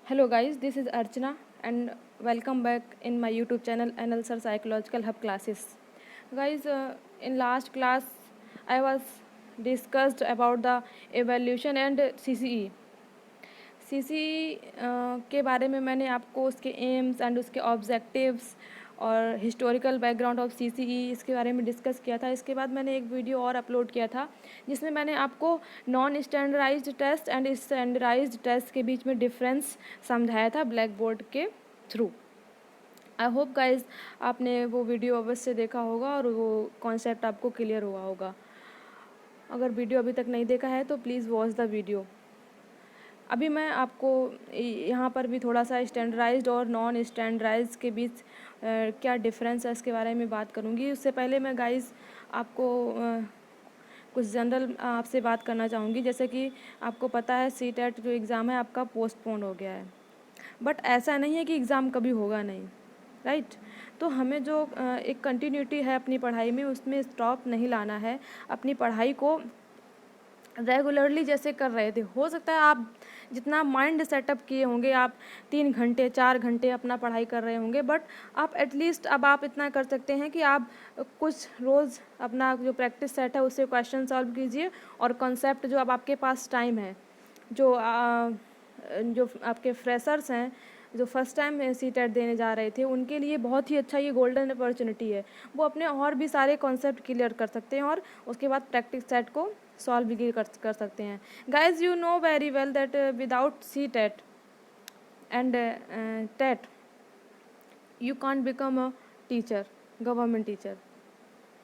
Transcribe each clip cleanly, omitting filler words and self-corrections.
Hello guys, this is Archana and welcome back in my YouTube channel NLSR Psychological Hub classes. Guys, in last class I was discussed about the evaluation and CCE. CCE के बारे में मैंने आपको उसके AIIMS and उसके objectives और historical background of CCE इसके बारे में डिस्कस किया था। इसके बाद मैंने एक वीडियो और अपलोड किया था जिसमें मैंने आपको non standardized test and standardized test के बीच में डिफरेंस समझाया था ब्लैक बोर्ड के थ्रू। आई होप गाइज आपने वो वीडियो अवश्य देखा होगा और वो कॉन्सेप्ट आपको क्लियर हुआ होगा। अगर वीडियो अभी तक नहीं देखा है तो प्लीज़ वॉच द वीडियो। अभी मैं आपको यहाँ पर भी थोड़ा सा स्टैंडर्डाइज्ड और नॉन स्टैंडर्डाइज्ड के बीच क्या डिफरेंस है इसके बारे में बात करूँगी। उससे पहले मैं गाइस आपको कुछ जनरल आपसे बात करना चाहूँगी। जैसे कि आपको पता है CTET जो एग्ज़ाम है आपका पोस्टपोन हो गया है, बट ऐसा नहीं है कि एग्ज़ाम कभी होगा नहीं, राइट। तो हमें जो एक कंटिन्यूटी है अपनी पढ़ाई में उसमें स्टॉप नहीं लाना है। अपनी पढ़ाई को रेगुलरली जैसे कर रहे थे, हो सकता है आप जितना माइंड सेटअप किए होंगे आप 3 घंटे 4 घंटे अपना पढ़ाई कर रहे होंगे, बट आप एटलीस्ट अब आप इतना कर सकते हैं कि आप कुछ रोज़ अपना जो प्रैक्टिस सेट है उससे क्वेश्चन सॉल्व कीजिए और कॉन्सेप्ट जो अब आपके पास टाइम है, जो आपके फ्रेशर्स हैं जो फर्स्ट टाइम CTET देने जा रहे थे उनके लिए बहुत ही अच्छा ये गोल्डन अपॉर्चुनिटी है। वो अपने और भी सारे कॉन्सेप्ट क्लियर कर सकते हैं और उसके बाद प्रैक्टिस सेट को सॉल्व भी कर सकते हैं। Guys you know very well that without CTET and TET you can't become a teacher, government teacher.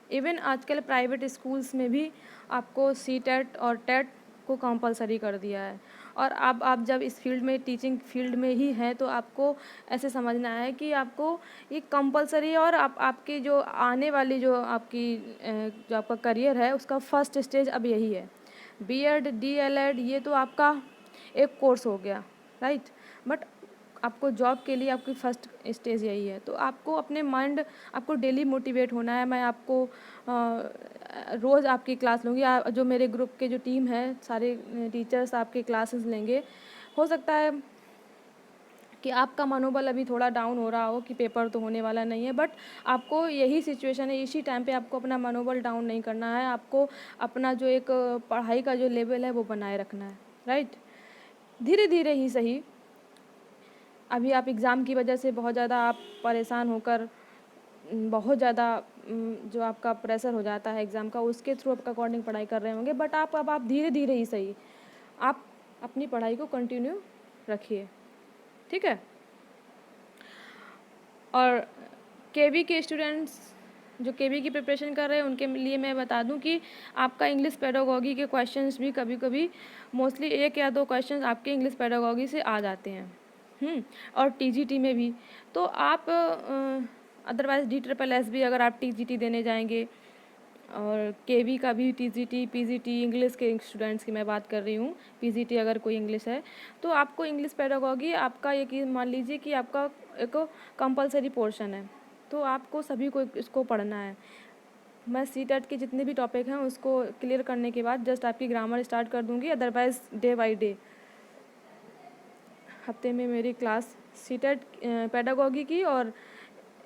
Even आजकल प्राइवेट स्कूल्स में भी आपको CTET और TET को कंपलसरी कर दिया है। और अब आप जब इस फील्ड में टीचिंग फील्ड में ही हैं तो आपको ऐसे समझना है कि आपको ये कंपलसरी है और आपकी जो आने वाली जो आपका करियर है उसका फर्स्ट स्टेज अब यही है। B.Ed DLED ये तो आपका एक कोर्स हो गया, राइट, बट आपको जॉब के लिए आपकी फ़र्स्ट स्टेज यही है। तो आपको अपने माइंड आपको डेली मोटिवेट होना है। मैं आपको रोज़ आपकी क्लास लूँगी। जो मेरे ग्रुप के जो टीम है सारे टीचर्स आपके क्लासेस लेंगे। हो सकता है कि आपका मनोबल अभी थोड़ा डाउन हो रहा हो कि पेपर तो होने वाला नहीं है, बट आपको यही सिचुएशन है, इसी टाइम पे आपको अपना मनोबल डाउन नहीं करना है। आपको अपना जो एक पढ़ाई का जो लेवल है वो बनाए रखना है, राइट। धीरे धीरे ही सही, अभी आप एग्ज़ाम की वजह से बहुत ज़्यादा आप परेशान होकर बहुत ज़्यादा जो आपका प्रेशर हो जाता है एग्ज़ाम का उसके थ्रू आपका अकॉर्डिंग पढ़ाई कर रहे होंगे, बट अब आप धीरे धीरे ही सही आप अपनी पढ़ाई को कंटिन्यू रखिए, ठीक है। और KV के स्टूडेंट्स जो KV की प्रिपरेशन कर रहे हैं उनके लिए मैं बता दूं कि आपका इंग्लिश पेडागॉजी के क्वेश्चंस भी कभी कभी मोस्टली 1 या 2 क्वेश्चंस आपके इंग्लिश पेडागॉजी से आ जाते हैं। और TGT में भी तो आप अदरवाइज़ DSSS भी अगर आप TGT देने जाएंगे और KV का भी TGT PGT इंग्लिश के स्टूडेंट्स की मैं बात कर रही हूँ, PGT अगर कोई इंग्लिश है तो आपको इंग्लिश पेडागॉजी आपका ये मान लीजिए कि आपका एक कंपलसरी पोर्शन है, तो आपको सभी को इसको पढ़ना है। मैं CTET के जितने भी टॉपिक हैं उसको क्लियर करने के बाद जस्ट आपकी ग्रामर स्टार्ट कर दूँगी। अदरवाइज़ डे बाय डे हफ्ते में मेरी क्लास CTET पेडागॉजी की और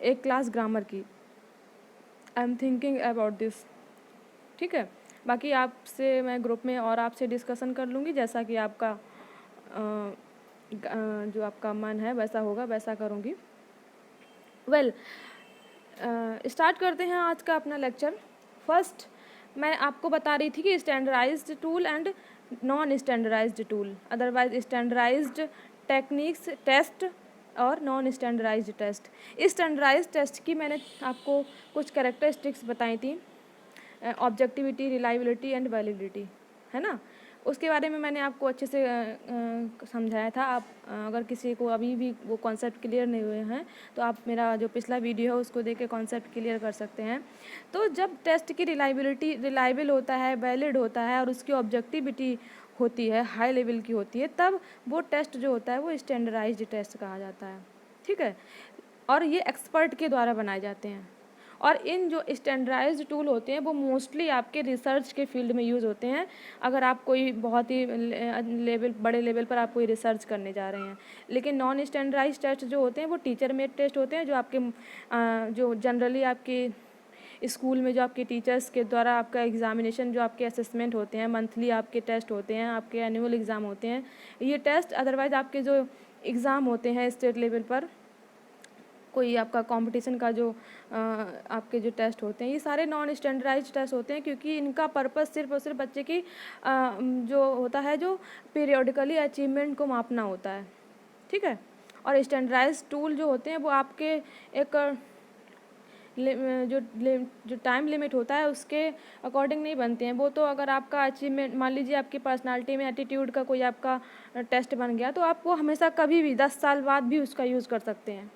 एक क्लास ग्रामर की। I am thinking about this, ठीक है। बाकी आपसे मैं ग्रुप में और आपसे डिस्कशन कर लूँगी, जैसा कि आपका जो आपका मन है वैसा होगा वैसा करूँगी। वेल स्टार्ट करते हैं आज का अपना लेक्चर। फर्स्ट मैं आपको बता रही थी कि standardized tool and non standardized tool, otherwise standardized techniques test और non standardized test. Standardized test की मैंने आपको कुछ कैरेक्टरिस्टिक्स बताई थी, ऑब्जेक्टिविटी, रिलायबिलिटी एंड वैलिडिटी, है ना। उसके बारे में मैंने आपको अच्छे से समझाया था। आप अगर किसी को अभी भी वो कॉन्सेप्ट क्लियर नहीं हुए हैं तो आप मेरा जो पिछला वीडियो है उसको देख के कॉन्सेप्ट क्लियर कर सकते हैं। तो जब टेस्ट की रिलायबिलिटी रिलायबल होता है, वैलिड होता है और उसकी ऑब्जेक्टिविटी होती है, हाई लेवल की होती है, तब वो टेस्ट जो होता है वो स्टैंडर्डाइज्ड टेस्ट कहा जाता है, ठीक है। और ये एक्सपर्ट के द्वारा बनाए जाते हैं और इन जो स्टैंडर्डाइज्ड टूल होते हैं वो मोस्टली आपके रिसर्च के फील्ड में यूज़ होते हैं, अगर आप कोई बहुत ही बड़े लेवल पर आप कोई रिसर्च करने जा रहे हैं। लेकिन नॉन स्टैंडर्डाइज्ड टेस्ट जो होते हैं वो टीचर मेड टेस्ट होते हैं, जो आपके जो जनरली आपके स्कूल में जो आपके टीचर्स के द्वारा आपका एग्जामिनेशन, जो आपके असेसमेंट होते हैं, मंथली आपके टेस्ट होते हैं, आपके एनुअल एग्ज़ाम होते हैं, ये टेस्ट अदरवाइज़ आपके जो एग्ज़ाम होते हैं स्टेट लेवल पर, कोई आपका कंपटीशन का जो आपके जो टेस्ट होते हैं, ये सारे नॉन स्टैंडर्डाइज्ड टेस्ट होते हैं, क्योंकि इनका पर्पस सिर्फ और सिर्फ बच्चे की जो होता है जो पीरियोडिकली अचीवमेंट को मापना होता है, ठीक है। और स्टैंडर्डाइज्ड टूल जो होते हैं वो आपके एक जो टाइम लिमिट होता है उसके अकॉर्डिंग नहीं बनते हैं। वो तो अगर आपका अचीवमेंट, मान लीजिए आपकी पर्सनालिटी में एटीट्यूड का कोई आपका टेस्ट बन गया, तो आप वो हमेशा कभी भी 10 साल बाद भी उसका यूज़ कर सकते हैं,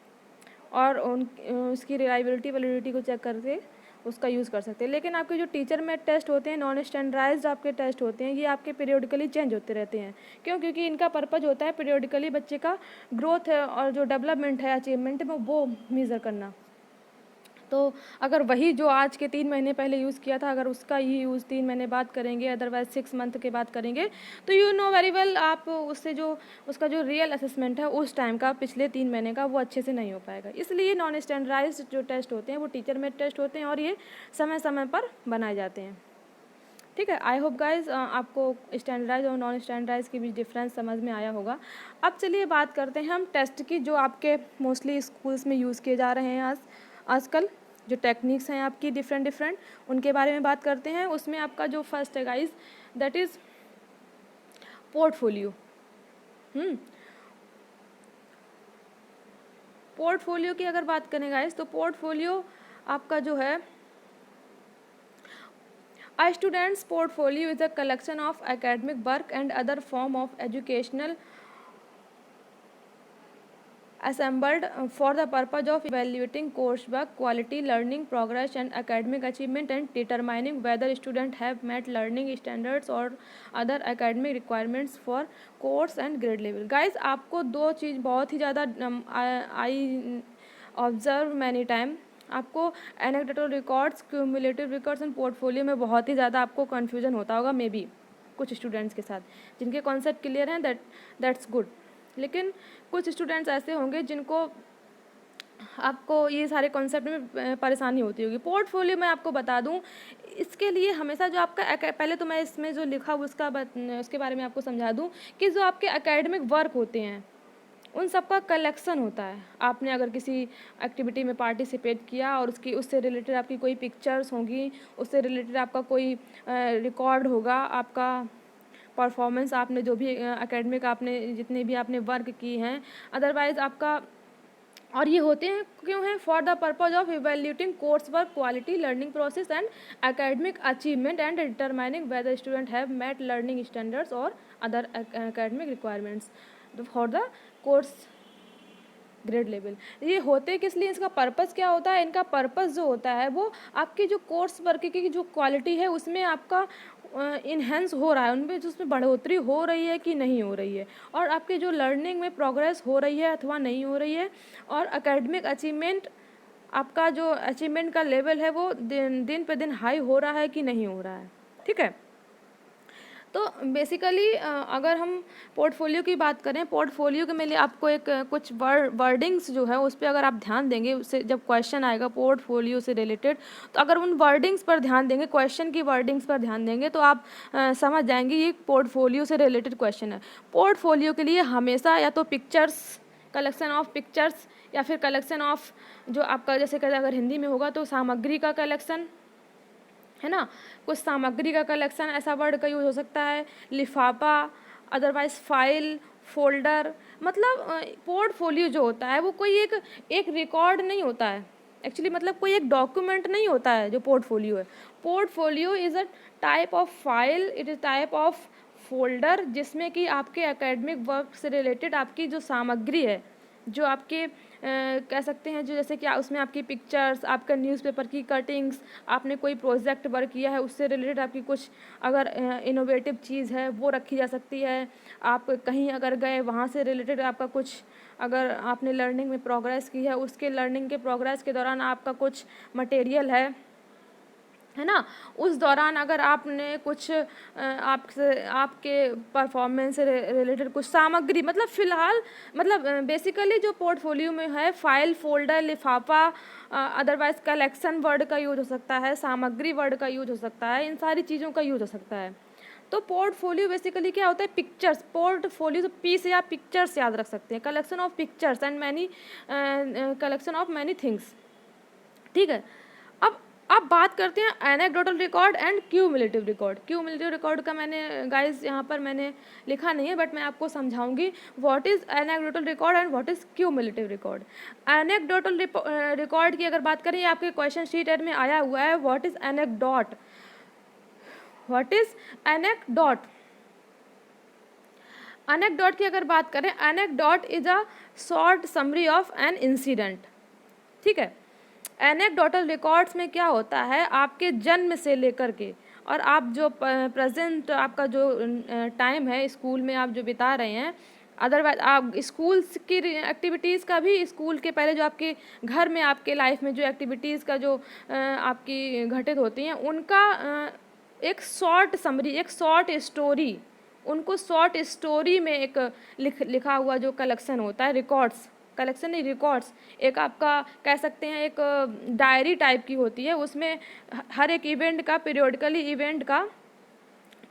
और उसकी रिलायबिलिटी वैलिडिटी को चेक करके उसका यूज़ कर सकते हैं। लेकिन आपके जो टीचर में टेस्ट होते हैं, नॉन स्टैंडर्डाइज्ड आपके टेस्ट होते हैं, ये आपके पीरियोडिकली चेंज होते रहते हैं। क्यों? क्योंकि इनका पर्पज़ होता है पीरियोडिकली बच्चे का ग्रोथ है और जो डेवलपमेंट है, अचीवमेंट में, वो मेज़र करना। तो अगर वही जो आज के 3 महीने पहले यूज़ किया था, अगर उसका ही यूज़ 3 महीने बाद करेंगे, अदरवाइज 6 मंथ के बाद करेंगे, तो यू नो वेरी वेल आप उससे जो उसका जो रियल असेसमेंट है उस टाइम का, पिछले 3 महीने का, वो अच्छे से नहीं हो पाएगा। इसलिए नॉन स्टैंडर्डाइज्ड जो टेस्ट होते हैं वो टीचर मेड टेस्ट होते हैं, और ये समय समय पर बनाए जाते हैं, ठीक है। आई होप गाइज आपको स्टैंडर्डाइज और नॉन स्टैंडर्डाइज के बीच डिफरेंस समझ में आया होगा। अब चलिए बात करते हैं हम टेस्ट की, जो आपके मोस्टली स्कूल्स में यूज़ किए जा रहे हैं आजकल, जो टेक्निक्स हैं आपकी डिफरेंट उनके बारे में बात करते हैं। उसमें आपका जो फर्स्ट है guys, that is portfolio. Portfolio की अगर बात करें गाइज, तो पोर्टफोलियो आपका जो है, A student's portfolio is a collection of academic work and other form of educational assembled for the purpose of evaluating coursework, quality, learning progress and academic achievement, and determining whether students have met learning standards or other academic requirements for course and grade level. Guys, आपको दो चीज़ बहुत ही ज़्यादा I observe many time, आपको anecdotal records, cumulative records and portfolio में बहुत ही ज़्यादा आपको confusion होता होगा, मे बी कुछ स्टूडेंट्स के साथ जिनके कॉन्सेप्ट क्लियर हैं, दैट्स गुड। लेकिन कुछ स्टूडेंट्स ऐसे होंगे जिनको आपको ये सारे कॉन्सेप्ट में परेशानी होती होगी। पोर्टफोलियो मैं आपको बता दूं, इसके लिए हमेशा जो आपका, पहले तो मैं इसमें जो लिखा उसका उसके बारे में आपको समझा दूं कि जो आपके एकेडमिक वर्क होते हैं उन सब का कलेक्शन होता है। आपने अगर किसी एक्टिविटी में पार्टिसिपेट किया और उससे रिलेटेड आपकी कोई पिक्चर्स होंगी, उससे रिलेटेड आपका कोई रिकॉर्ड होगा, आपका परफॉर्मेंस, आपने जो भी एकेडमिक आपने जितने भी आपने वर्क की हैं, अदरवाइज़ आपका, और ये होते हैं क्यों हैं, for the purpose of evaluating course work, quality, learning process and academic achievement and determining whether student have met learning standards और other academic requirements for the course grade level. ये होते किस लिए, इसका पर्पस क्या होता है? इनका पर्पस जो होता है वो आपकी जो कोर्स वर्क की जो क्वालिटी है उसमें आपका इन्हेंस हो रहा है, उनमें जो उसमें बढ़ोतरी हो रही है कि नहीं हो रही है, और आपकी जो लर्निंग में प्रोग्रेस हो रही है अथवा नहीं हो रही है, और एकेडमिक अचीवमेंट, आपका जो अचीवमेंट का लेवल है वो दिन पे दिन हाई हो रहा है कि नहीं हो रहा है, ठीक है। तो बेसिकली अगर हम पोर्टफोलियो की बात करें, पोर्टफोलियो के लिए आपको एक कुछ वर्डिंग्स जो है उस पर अगर आप ध्यान देंगे, उससे जब क्वेश्चन आएगा पोर्टफोलियो से रिलेटेड, तो अगर उन वर्डिंग्स पर ध्यान देंगे, क्वेश्चन की वर्डिंग्स पर ध्यान देंगे, तो आप समझ जाएंगे ये पोर्टफोलियो से रिलेटेड क्वेश्चन है। पोर्टफोलियो के लिए हमेशा या तो पिक्चर्स, कलेक्शन ऑफ पिक्चर्स, या फिर कलेक्शन ऑफ जो आपका, जैसे कहते अगर हिंदी में होगा तो सामग्री का कलेक्शन है ना, कुछ सामग्री का कलेक्शन, ऐसा वर्ड का यूज़ हो सकता है, लिफाफा, अदरवाइज फाइल, फोल्डर। मतलब पोर्टफोलियो जो होता है वो कोई एक रिकॉर्ड नहीं होता है एक्चुअली, मतलब कोई एक डॉक्यूमेंट नहीं होता है जो पोर्टफोलियो है। Portfolio is a type of file, it is type of folder, जिसमें कि आपके एकेडमिक वर्क से रिलेटेड आपकी जो सामग्री है, जो आपके कह सकते हैं जो जैसे कि उसमें आपकी पिक्चर्स, आपका न्यूज़पेपर की कटिंग्स, आपने कोई प्रोजेक्ट वर्क किया है उससे रिलेटेड आपकी कुछ अगर इनोवेटिव चीज़ है वो रखी जा सकती है। आप कहीं अगर गए वहाँ से रिलेटेड आपका कुछ अगर आपने लर्निंग में प्रोग्रेस की है उसके लर्निंग के प्रोग्रेस के दौरान आपका कुछ मटेरियल है ना, उस दौरान अगर आपने कुछ आपसे आपके परफॉर्मेंस से रिलेटेड कुछ सामग्री, मतलब फ़िलहाल मतलब बेसिकली जो पोर्टफोलियो में है फाइल, फोल्डर, लिफाफा, अदरवाइज़ कलेक्शन वर्ड का यूज हो सकता है, सामग्री वर्ड का यूज हो सकता है, इन सारी चीज़ों का यूज हो सकता है। तो पोर्टफोलियो बेसिकली क्या होता है, पिक्चर्स। पोर्टफोलियो तो पी से आप पिक्चर्स याद रख सकते हैं, collection of pictures and many collection of many things. ठीक है, अब बात करते हैं anecdotal record and cumulative record. Cumulative record का मैंने गाइस यहाँ पर मैंने लिखा नहीं है, बट मैं आपको समझाऊंगी what is anecdotal record and what is cumulative record. Anecdotal record की अगर बात करें, ये आपके क्वेश्चन शीट में आया हुआ है, what is anecdote, what is anecdote. Anecdote की अगर बात करें, anecdote is a short summary of an incident. ठीक है, एनेक्डोटल रिकॉर्ड्स में क्या होता है, आपके जन्म से लेकर के और आप जो प्रेजेंट आपका जो टाइम है स्कूल में आप जो बिता रहे हैं, अदरवाइज आप स्कूल्स की एक्टिविटीज़ का भी, स्कूल के पहले जो आपके घर में आपके लाइफ में जो एक्टिविटीज़ का जो आपकी घटित होती हैं उनका एक शॉर्ट समरी, एक शॉर्ट स्टोरी, उनको शॉर्ट स्टोरी में एक लिखा हुआ जो कलेक्शन होता है, रिकॉर्ड्स, कलेक्शन नहीं रिकॉर्ड्स, एक आपका कह सकते हैं एक डायरी टाइप की होती है, उसमें हर एक इवेंट का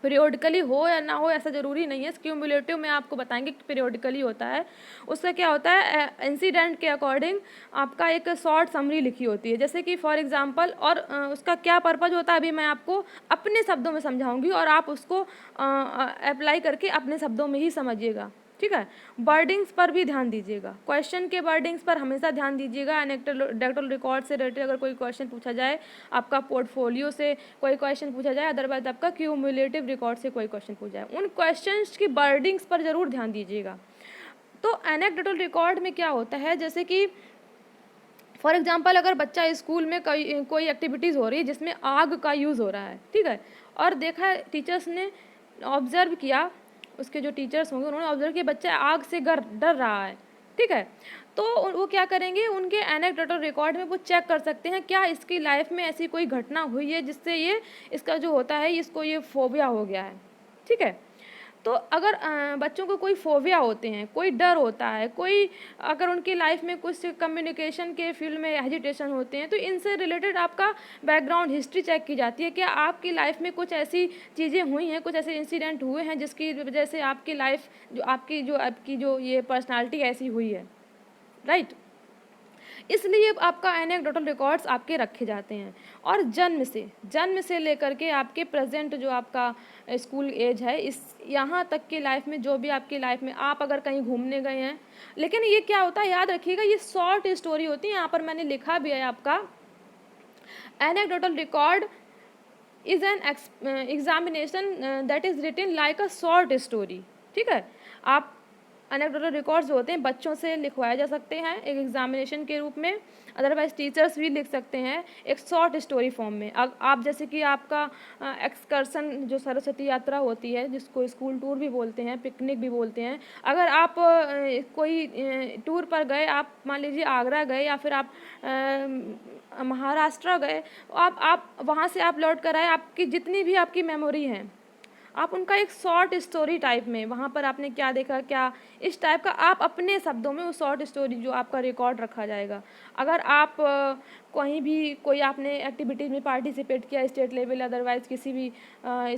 पीरियोडिकली हो या ना हो ऐसा ज़रूरी नहीं है। क्यूमुलेटिव में आपको बताएंगे कि पीरियोडिकली होता है। उससे क्या होता है, इंसिडेंट के अकॉर्डिंग आपका एक शॉर्ट समरी लिखी होती है, जैसे कि फॉर एग्जांपल, और उसका क्या पर्पज़ होता है अभी मैं आपको अपने शब्दों में समझाऊंगी और आप उसको अप्लाई करके अपने शब्दों में ही समझिएगा। ठीक है, वर्डिंग्स पर भी ध्यान दीजिएगा, क्वेश्चन के वर्डिंग्स पर हमेशा ध्यान दीजिएगा। एनेक्डोटल रिकॉर्ड से रिलेटेड अगर कोई क्वेश्चन पूछा जाए, आपका पोर्टफोलियो से कोई क्वेश्चन पूछा जाए, अदरवाइज आपका क्यूमुलेटिव रिकॉर्ड से कोई क्वेश्चन पूछा जाए, उन क्वेश्चंस की वर्डिंग्स पर ज़रूर ध्यान दीजिएगा। तो एनेक्डोटल रिकॉर्ड में क्या होता है, जैसे कि फॉर एग्जाम्पल अगर बच्चा स्कूल में कोई एक्टिविटीज़ हो रही है जिसमें आग का यूज़ हो रहा है, ठीक है, और देखा टीचर्स ने ऑब्जर्व किया, उसके जो टीचर्स होंगे उन्होंने ऑब्जर्व किया बच्चा आग से डर रहा है, ठीक है, तो वो क्या करेंगे, उनके एनेक्डोटल रिकॉर्ड में वो चेक कर सकते हैं क्या इसकी लाइफ में ऐसी कोई घटना हुई है जिससे ये इसका जो होता है इसको ये फोबिया हो गया है। ठीक है, तो अगर बच्चों को कोई फोबिया होते हैं, कोई डर होता है, कोई अगर उनकी लाइफ में कुछ कम्युनिकेशन के फील्ड में हेजिटेशन होते हैं, तो इनसे रिलेटेड आपका बैकग्राउंड हिस्ट्री चेक की जाती है। क्या आपकी लाइफ में कुछ ऐसी चीज़ें हुई हैं, कुछ ऐसे इंसिडेंट हुए हैं जिसकी वजह से आपकी लाइफ आपकी जो ये पर्सनालिटी ऐसी हुई है, राइट। इसलिए आपका एनेक्डोटल रिकॉर्ड्स आपके रखे जाते हैं। और जन्म से लेकर के आपके प्रेजेंट जो आपका स्कूल एज है, इस यहाँ तक की लाइफ में जो भी आपकी लाइफ में आप अगर कहीं घूमने गए हैं, लेकिन ये क्या होता है याद रखिएगा, ये शॉर्ट स्टोरी होती है। यहाँ पर मैंने लिखा भी है आपका, anecdotal record is an examination that is written like a short story. ठीक है, आप एनेक्डोटल रिकॉर्ड्स होते हैं बच्चों से लिखवाए जा सकते हैं एक एग्जामिनेशन के रूप में, अदरवाइज टीचर्स भी लिख सकते हैं एक शॉर्ट स्टोरी फॉर्म में। आप जैसे कि आपका एक्सकर्सन जो सरस्वती यात्रा होती है जिसको स्कूल टूर भी बोलते हैं, पिकनिक भी बोलते हैं, अगर आप कोई टूर पर गए, आप मान लीजिए आगरा गए या फिर आप महाराष्ट्र गए, आप वहाँ से आप लौट कर आए, आपकी जितनी भी आपकी मेमोरी हैं आप उनका एक शॉर्ट स्टोरी टाइप में, वहाँ पर आपने क्या देखा, क्या इस टाइप का आप अपने शब्दों में वो शॉर्ट स्टोरी जो आपका रिकॉर्ड रखा जाएगा। अगर आप कहीं भी कोई आपने एक्टिविटीज़ में पार्टिसिपेट किया, स्टेट लेवल अदरवाइज किसी भी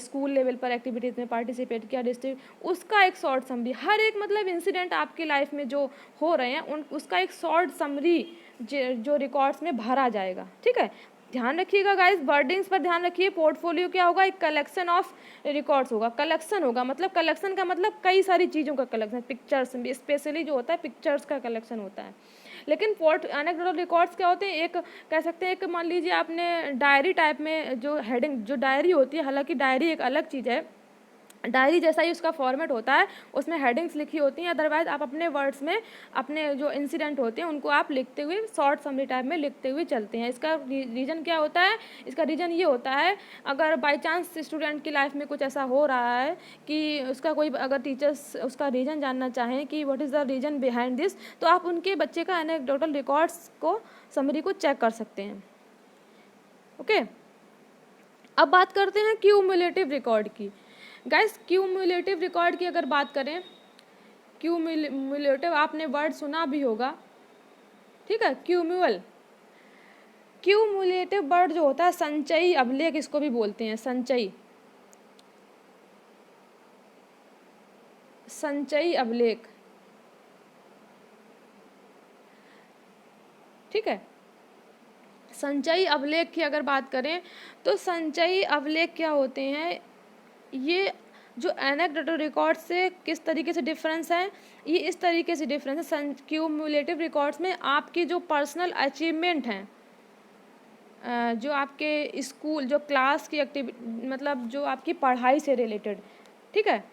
स्कूल लेवल पर एक्टिविटीज़ में पार्टिसिपेट किया, डिस्ट्रिक्ट, उसका एक शॉर्ट समरी, हर एक मतलब इंसिडेंट आपकी लाइफ में जो हो रहे हैं उसका एक शॉर्ट समरी जो रिकॉर्ड्स में भरा जाएगा। ठीक है, ध्यान रखिएगा गाइस, वर्डिंग्स पर ध्यान रखिए। पोर्टफोलियो क्या होगा, एक कलेक्शन ऑफ रिकॉर्ड्स होगा। कलेक्शन होगा मतलब, कलेक्शन का मतलब कई सारी चीज़ों का कलेक्शन, पिक्चर्स स्पेशली जो होता है पिक्चर्स का कलेक्शन होता है। लेकिन एनेक्डोटल रिकॉर्ड्स क्या होते हैं, एक कह सकते हैं एक मान लीजिए आपने डायरी टाइप में जो हेडिंग जो डायरी होती है, हालांकि डायरी एक अलग चीज़ है, डायरी जैसा ही उसका फॉर्मेट होता है, उसमें हेडिंग्स लिखी होती हैं। अदरवाइज़ आप अपने वर्ड्स में अपने जो इंसिडेंट होते हैं उनको आप लिखते हुए शॉर्ट समरी टाइप में लिखते हुए चलते हैं। इसका रीज़न क्या होता है? इसका रीज़न ये होता है, अगर बाई चांस स्टूडेंट की लाइफ में कुछ ऐसा हो रहा है कि उसका कोई, अगर टीचर्स उसका रीज़न जानना चाहें कि what is the reason behind this, तो आप उनके बच्चे का एनेक्डोटल रिकॉर्ड्स को, समरी को चेक कर सकते हैं। ओके, अब बात करते हैं क्यूमुलेटिव रिकॉर्ड की। गाइस, क्यूमुलेटिव रिकॉर्ड की अगर बात करें, क्यूमुलेटिव आपने वर्ड सुना भी होगा, ठीक है। क्यूमुलेटिव वर्ड जो होता है, संचयी अभिलेख इसको भी बोलते हैं, संचयी अभिलेख, ठीक है। संचयी अभिलेख की अगर बात करें तो संचयी अभिलेख क्या होते हैं, ये जो एनेक्डोटल रिकॉर्ड से किस तरीके से डिफरेंस है, ये इस तरीके से डिफरेंस है। क्यूमुलेटिव रिकॉर्ड्स में आपकी जो पर्सनल अचीवमेंट हैं, जो आपके स्कूल, जो क्लास की एक्टिविटी, मतलब जो आपकी पढ़ाई से रिलेटेड, ठीक है,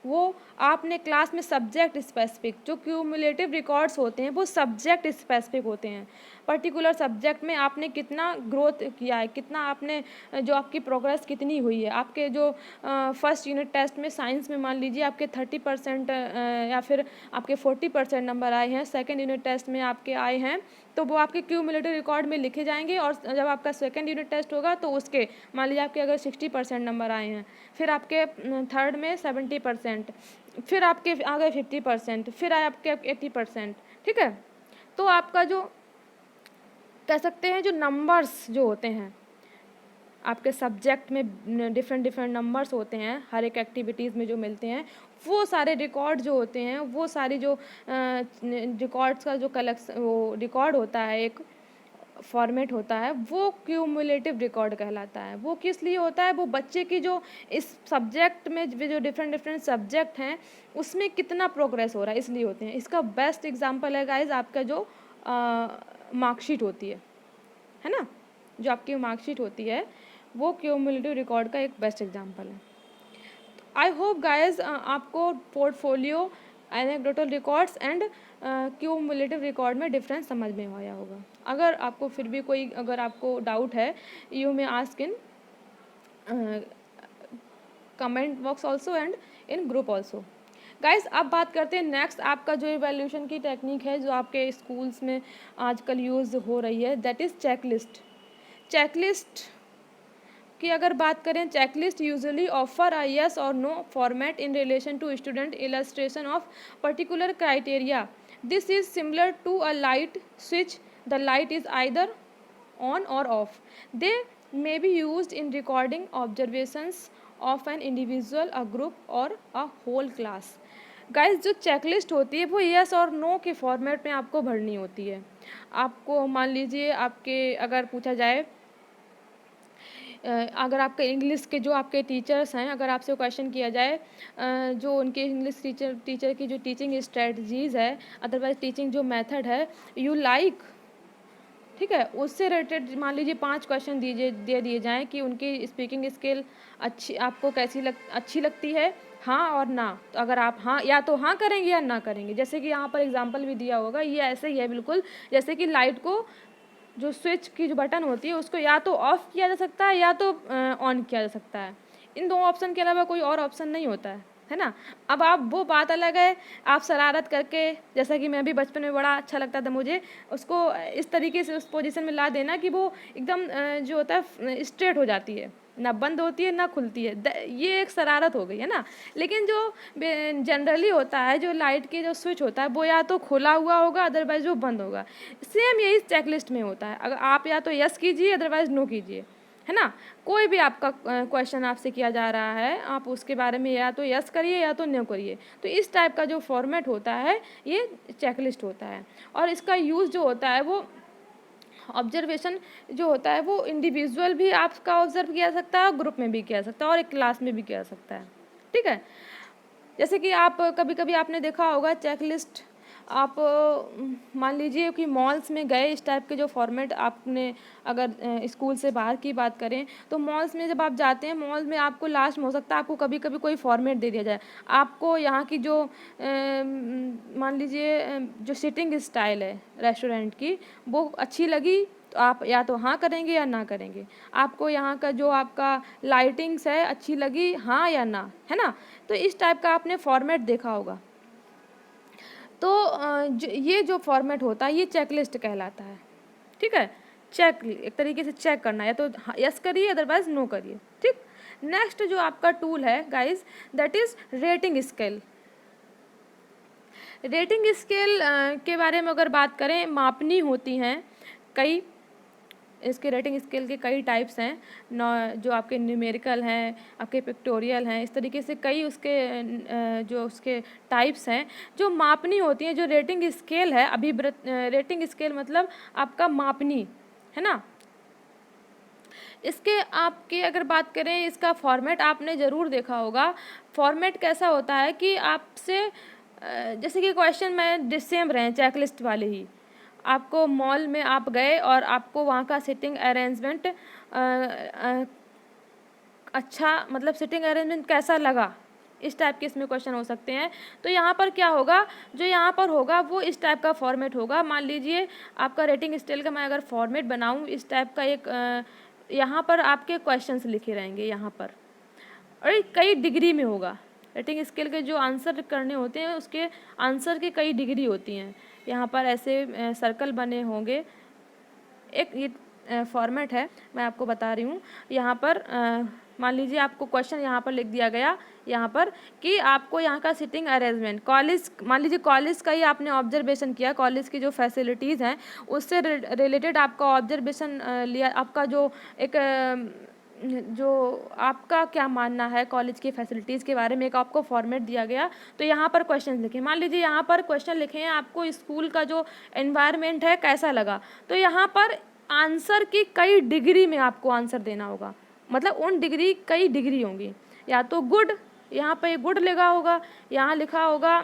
वो आपने क्लास में सब्जेक्ट स्पेसिफिक, जो क्यूमुलेटिव रिकॉर्ड्स होते हैं वो सब्जेक्ट स्पेसिफिक होते हैं। पर्टिकुलर सब्जेक्ट में आपने कितना ग्रोथ किया है, कितना आपने, जो आपकी प्रोग्रेस कितनी हुई है। आपके जो फर्स्ट यूनिट टेस्ट में साइंस में मान लीजिए आपके 30% या फिर आपके 40% नंबर आए हैं, सेकेंड यूनिट टेस्ट में आपके आए हैं, तो वो आपके क्यूमुलेटिव रिकॉर्ड में लिखे जाएंगे। और जब आपका सेकेंड यूनिट टेस्ट होगा तो उसके, मान लीजिए आपके अगर 60% नंबर आए हैं, फिर आपके थर्ड में 70%, फिर आपके आगे 50%, फिर आए आपके 80%, ठीक है। तो आपका जो कह सकते हैं, जो नंबर्स जो होते हैं आपके सब्जेक्ट में, डिफरेंट नंबर्स होते हैं हर एक एक्टिविटीज़ में जो मिलते हैं, वो सारे रिकॉर्ड जो होते हैं, वो सारी जो रिकॉर्ड्स का जो कलेक्शन, वो रिकॉर्ड होता है, एक फॉर्मेट होता है, वो क्यूमुलेटिव रिकॉर्ड कहलाता है। वो किस लिए होता है? वो बच्चे की जो इस सब्जेक्ट में जो डिफरेंट सब्जेक्ट हैं उसमें कितना प्रोग्रेस हो रहा है, इसलिए होते हैं। इसका बेस्ट एग्जांपल है गाइज आपका जो मार्कशीट होती है ना, जो आपकी मार्कशीट होती है वो क्यूमुलेटिव रिकॉर्ड का एक बेस्ट एग्जांपल है। आई होप गाइज आपको portfolio, anecdotal records and cumulative record में डिफरेंस समझ में आया होगा। अगर आपको फिर भी कोई, अगर आपको डाउट है, you may ask in comment box also and in group also. Guys, अब बात करते हैं नेक्स्ट, आपका जो इवैल्यूएशन की टेक्निक है जो आपके स्कूल्स में आजकल यूज़ हो रही है, दैट इज़ चेकलिस्ट। चेकलिस्ट की अगर बात करें, checklist usually offer a yes और no format in relation to student illustration of particular criteria. This is similar to a light switch, the light is either on और off. They may be used in recording observations of an individual, a group और a whole class. Guys, जो checklist होती है वो yes और no के format में आपको भरनी होती है। आपको मान लीजिए आपके, अगर पूछा जाए, अगर आपके इंग्लिश के जो आपके टीचर्स हैं, अगर आपसे क्वेश्चन किया जाए जो उनके इंग्लिश टीचर की जो टीचिंग स्ट्रेटजीज़ है, अदरवाइज टीचिंग जो मेथड है, यू लाइक, ठीक है, उससे रिलेटेड मान लीजिए 5 क्वेश्चन दे दिए जाएँ कि उनकी स्पीकिंग स्किल अच्छी, आपको कैसी अच्छी लगती है, हाँ और ना। तो अगर आप हाँ, या तो हाँ करेंगे या ना करेंगे। जैसे कि यहाँ पर एग्जांपल भी दिया होगा, ये ऐसे ही है बिल्कुल, जैसे कि लाइट को, जो स्विच की जो बटन होती है उसको या तो ऑफ़ किया जा सकता है या तो ऑन किया जा सकता है। इन 2 ऑप्शन के अलावा कोई और ऑप्शन नहीं होता है ना। अब आप, वो बात अलग है, आप शरारत करके, जैसा कि मैं भी बचपन में बड़ा अच्छा लगता था मुझे, उसको इस तरीके से उस पोजीशन में ला देना कि वो एकदम जो होता है स्ट्रेट हो जाती है, ना बंद होती है ना खुलती है। ये एक शरारत हो गई है ना। लेकिन जो जनरली होता है, जो लाइट के जो स्विच होता है वो या तो खुला हुआ होगा, अदरवाइज वो बंद होगा। सेम यही चेकलिस्ट में होता है, अगर आप या तो यस कीजिए अदरवाइज नो कीजिए, है ना। कोई भी आपका क्वेश्चन आपसे किया जा रहा है, आप उसके बारे में या तो यस करिए या तो नो करिए। तो इस टाइप का जो फॉर्मेट होता है ये चेकलिस्ट होता है। और इसका यूज़ जो होता है वो ऑब्जर्वेशन जो होता है वो इंडिविजुअल भी आपका ऑब्जर्व किया जा सकता है, ग्रुप में भी किया जा सकता है और एक क्लास में भी किया जा सकता है, ठीक है। जैसे कि आप कभी कभी आपने देखा होगा चेकलिस्ट आप मान लीजिए कि मॉल्स में गए, इस टाइप के जो फॉर्मेट आपने अगर स्कूल से बाहर की बात करें तो मॉल्स में जब आप जाते हैं, मॉल में आपको लास्ट में हो सकता है आपको कभी कभी कोई फॉर्मेट दे दिया जाए, आपको यहाँ की जो मान लीजिए जो सिटिंग स्टाइल है रेस्टोरेंट की वो अच्छी लगी तो आप या तो हाँ करेंगे या ना करेंगे। आपको यहाँ का जो आपका लाइटिंग्स है अच्छी लगी, हाँ या ना, है ना। तो इस टाइप का आपने फॉर्मेट देखा होगा। तो ये जो फॉर्मेट होता है ये चेकलिस्ट कहलाता है। ठीक है, चेक एक तरीके से चेक करना, या तो यस करिए अदरवाइज नो करिए। ठीक, नेक्स्ट जो आपका टूल है guys that is rating scale. Rating scale के बारे में अगर बात करें, मापनी होती हैं कई, इसके रेटिंग स्केल के कई टाइप्स हैं, जो आपके न्यूमेरिकल हैं, आपके पिक्टोरियल हैं, इस तरीके से कई उसके जो उसके टाइप्स हैं जो मापनी होती हैं। जो रेटिंग स्केल है, रेटिंग स्केल मतलब आपका मापनी, है ना। इसके आपके अगर बात करें, इसका फॉर्मेट आपने ज़रूर देखा होगा। फॉर्मेट कैसा होता है कि आपसे जैसे कि क्वेश्चन में सेम रहे, चेकलिस्ट वाले ही, आपको मॉल में आप गए और आपको वहाँ का सिटिंग अरेंजमेंट अच्छा, मतलब सिटिंग अरेंजमेंट कैसा लगा, इस टाइप के इसमें क्वेश्चन हो सकते हैं। तो यहाँ पर क्या होगा, जो यहाँ पर होगा वो इस टाइप का फॉर्मेट होगा। मान लीजिए आपका रेटिंग स्केल का मैं अगर फॉर्मेट बनाऊँ, इस टाइप का एक यहाँ पर आपके क्वेश्चंस लिखे रहेंगे यहाँ पर, और कई डिग्री में होगा। रेटिंग स्केल के जो आंसर करने होते हैं उसके आंसर की कई डिग्री होती हैं। यहाँ पर ऐसे सर्कल बने होंगे। एक ये फॉर्मेट है, मैं आपको बता रही हूँ। यहाँ पर मान लीजिए आपको क्वेश्चन यहाँ पर लिख दिया गया यहाँ पर कि आपको यहाँ का सिटिंग अरेंजमेंट, कॉलेज, मान लीजिए कॉलेज का ही आपने ऑब्जर्वेशन किया, कॉलेज की जो फैसिलिटीज़ हैं उससे रिलेटेड आपका ऑब्जर्वेशन लिया। आपका जो एक जो आपका क्या मानना है कॉलेज की फैसिलिटीज़ के बारे में, एक आपको फॉर्मेट दिया गया। तो यहाँ पर क्वेश्चन लिखें, मान लीजिए यहाँ पर क्वेश्चन लिखे हैं आपको स्कूल का जो एनवायरनमेंट है कैसा लगा। तो यहाँ पर आंसर की कई डिग्री में आपको आंसर देना होगा, मतलब उन डिग्री कई डिग्री होंगी। या तो गुड, यहाँ पे गुड लिखा होगा, यहाँ लिखा होगा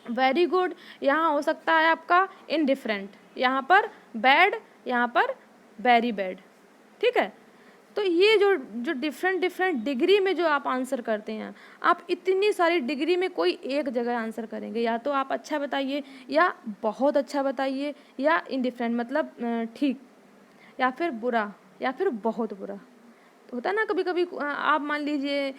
वेरी गुड, यहाँ हो सकता है आपका इनडिफरेंट, यहाँ पर बैड, यहाँ पर वेरी बैड। ठीक है, तो ये जो जो डिफरेंट डिग्री में जो आप आंसर करते हैं, आप इतनी सारी डिग्री में कोई एक जगह आंसर करेंगे। या तो आप अच्छा बताइए, या बहुत अच्छा बताइए, या इनडिफरेंट मतलब ठीक, या फिर बुरा, या फिर बहुत बुरा। तो होता है ना कभी कभी आप मान लीजिए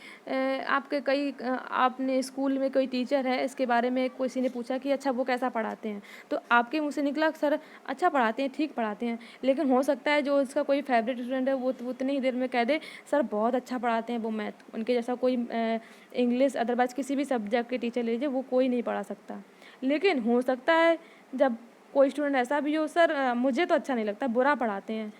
आपके कई आपने स्कूल में कोई टीचर है, इसके बारे में किसी ने पूछा कि अच्छा वो कैसा पढ़ाते हैं, तो आपके मुंह से निकला सर अच्छा पढ़ाते हैं, ठीक पढ़ाते हैं। लेकिन हो सकता है जो इसका कोई फेवरेट स्टूडेंट है वो उतनी ही देर में कह दे सर बहुत अच्छा पढ़ाते हैं वो मैथ, उनके जैसा कोई इंग्लिश अदरवाइज किसी भी सब्जेक्ट के टीचर ले लीजिए वो कोई नहीं पढ़ा सकता। लेकिन हो सकता है जब कोई स्टूडेंट ऐसा भी हो, सर मुझे तो अच्छा नहीं लगता, बुरा पढ़ाते हैं।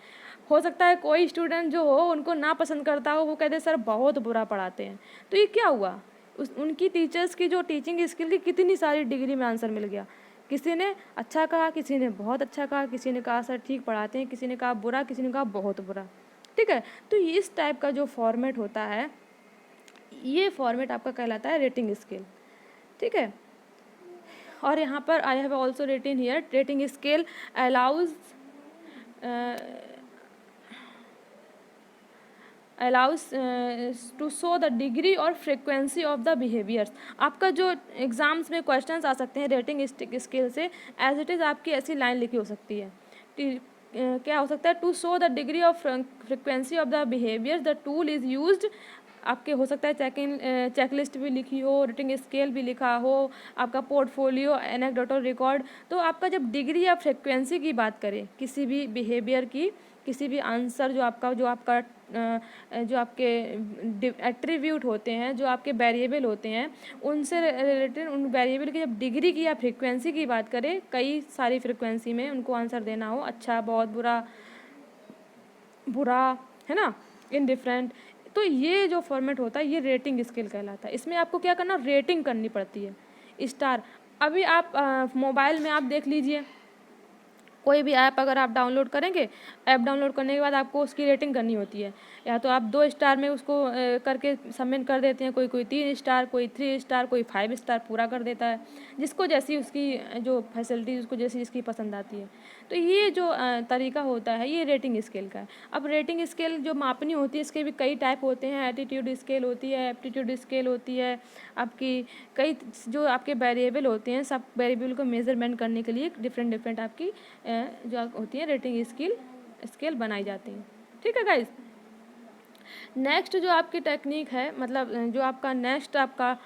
हो सकता है कोई स्टूडेंट जो हो उनको ना पसंद करता हो, वो कहते सर बहुत बुरा पढ़ाते हैं। तो ये क्या हुआ, उनकी टीचर्स की जो टीचिंग स्किल की कितनी सारी डिग्री में आंसर मिल गया। किसी ने अच्छा कहा, किसी ने बहुत अच्छा कहा, किसी ने कहा सर ठीक पढ़ाते हैं, किसी ने कहा बुरा, किसी ने कहा बहुत बुरा। ठीक है, तो इस टाइप का जो फॉर्मेट होता है ये फॉर्मेट आपका कहलाता है रेटिंग स्केल। ठीक है, और यहाँ पर I have also written here rating scale allows to show the degree और frequency of the behaviors। आपका जो एग्ज़ाम्स में क्वेश्चंस आ सकते हैं रेटिंग स्केल से, एज इट इज़ आपकी ऐसी लाइन लिखी हो सकती है। क्या हो सकता है, to show the degree of frequency of the behaviour the tool is used. आपके हो सकता है चेकलिस्ट भी लिखी हो, रेटिंग स्केल भी लिखा हो, आपका पोर्टफोलियो, एनेक्डोटल रिकॉर्ड। तो आपका जब डिग्री या फ्रिक्वेंसी की बात करें किसी भी बिहेवियर की, किसी भी आंसर जो आपका जो आपके एट्रीब्यूट होते हैं, जो आपके वेरिएबल होते हैं, उनसे रिलेटेड उन वेरिएबल की जब डिग्री की या फ्रिक्वेंसी की बात करें, कई सारी फ्रिक्वेंसी में उनको आंसर देना हो, अच्छा, बहुत बुरा, बुरा, है ना, इनडिफरेंट। तो ये जो फॉर्मेट होता है ये रेटिंग स्केल कहलाता है। इसमें आपको क्या करना, रेटिंग करनी पड़ती है, स्टार। अभी आप मोबाइल में आप देख लीजिए कोई भी ऐप अगर आप डाउनलोड करेंगे, ऐप डाउनलोड करने के बाद आपको उसकी रेटिंग करनी होती है। या तो आप 2 स्टार में उसको करके सबमिट कर देते हैं, कोई 3 स्टार, कोई 3 स्टार, कोई 5 स्टार पूरा कर देता है, जिसको जैसी उसकी जो फैसिलिटी, उसको जैसी जिसकी पसंद आती है। तो ये जो तरीका होता है, ये रेटिंग स्केल का है। अब रेटिंग स्केल जो मापनी होती है, इसके भी कई टाइप होते हैं। एटीट्यूड स्केल होती है, एप्टीट्यूड स्केल होती है, आपकी कई जो आपके वेरिएबल होते हैं, सब वेरिएबल को मेजरमेंट करने के लिए डिफरेंट आपकी जो होती है रेटिंग स्केल बनाई जाती हैं। ठीक है गाइज। नेक्स्ट जो आपकी टेक्निक है, मतलब जो आपका नेक्स्ट आपका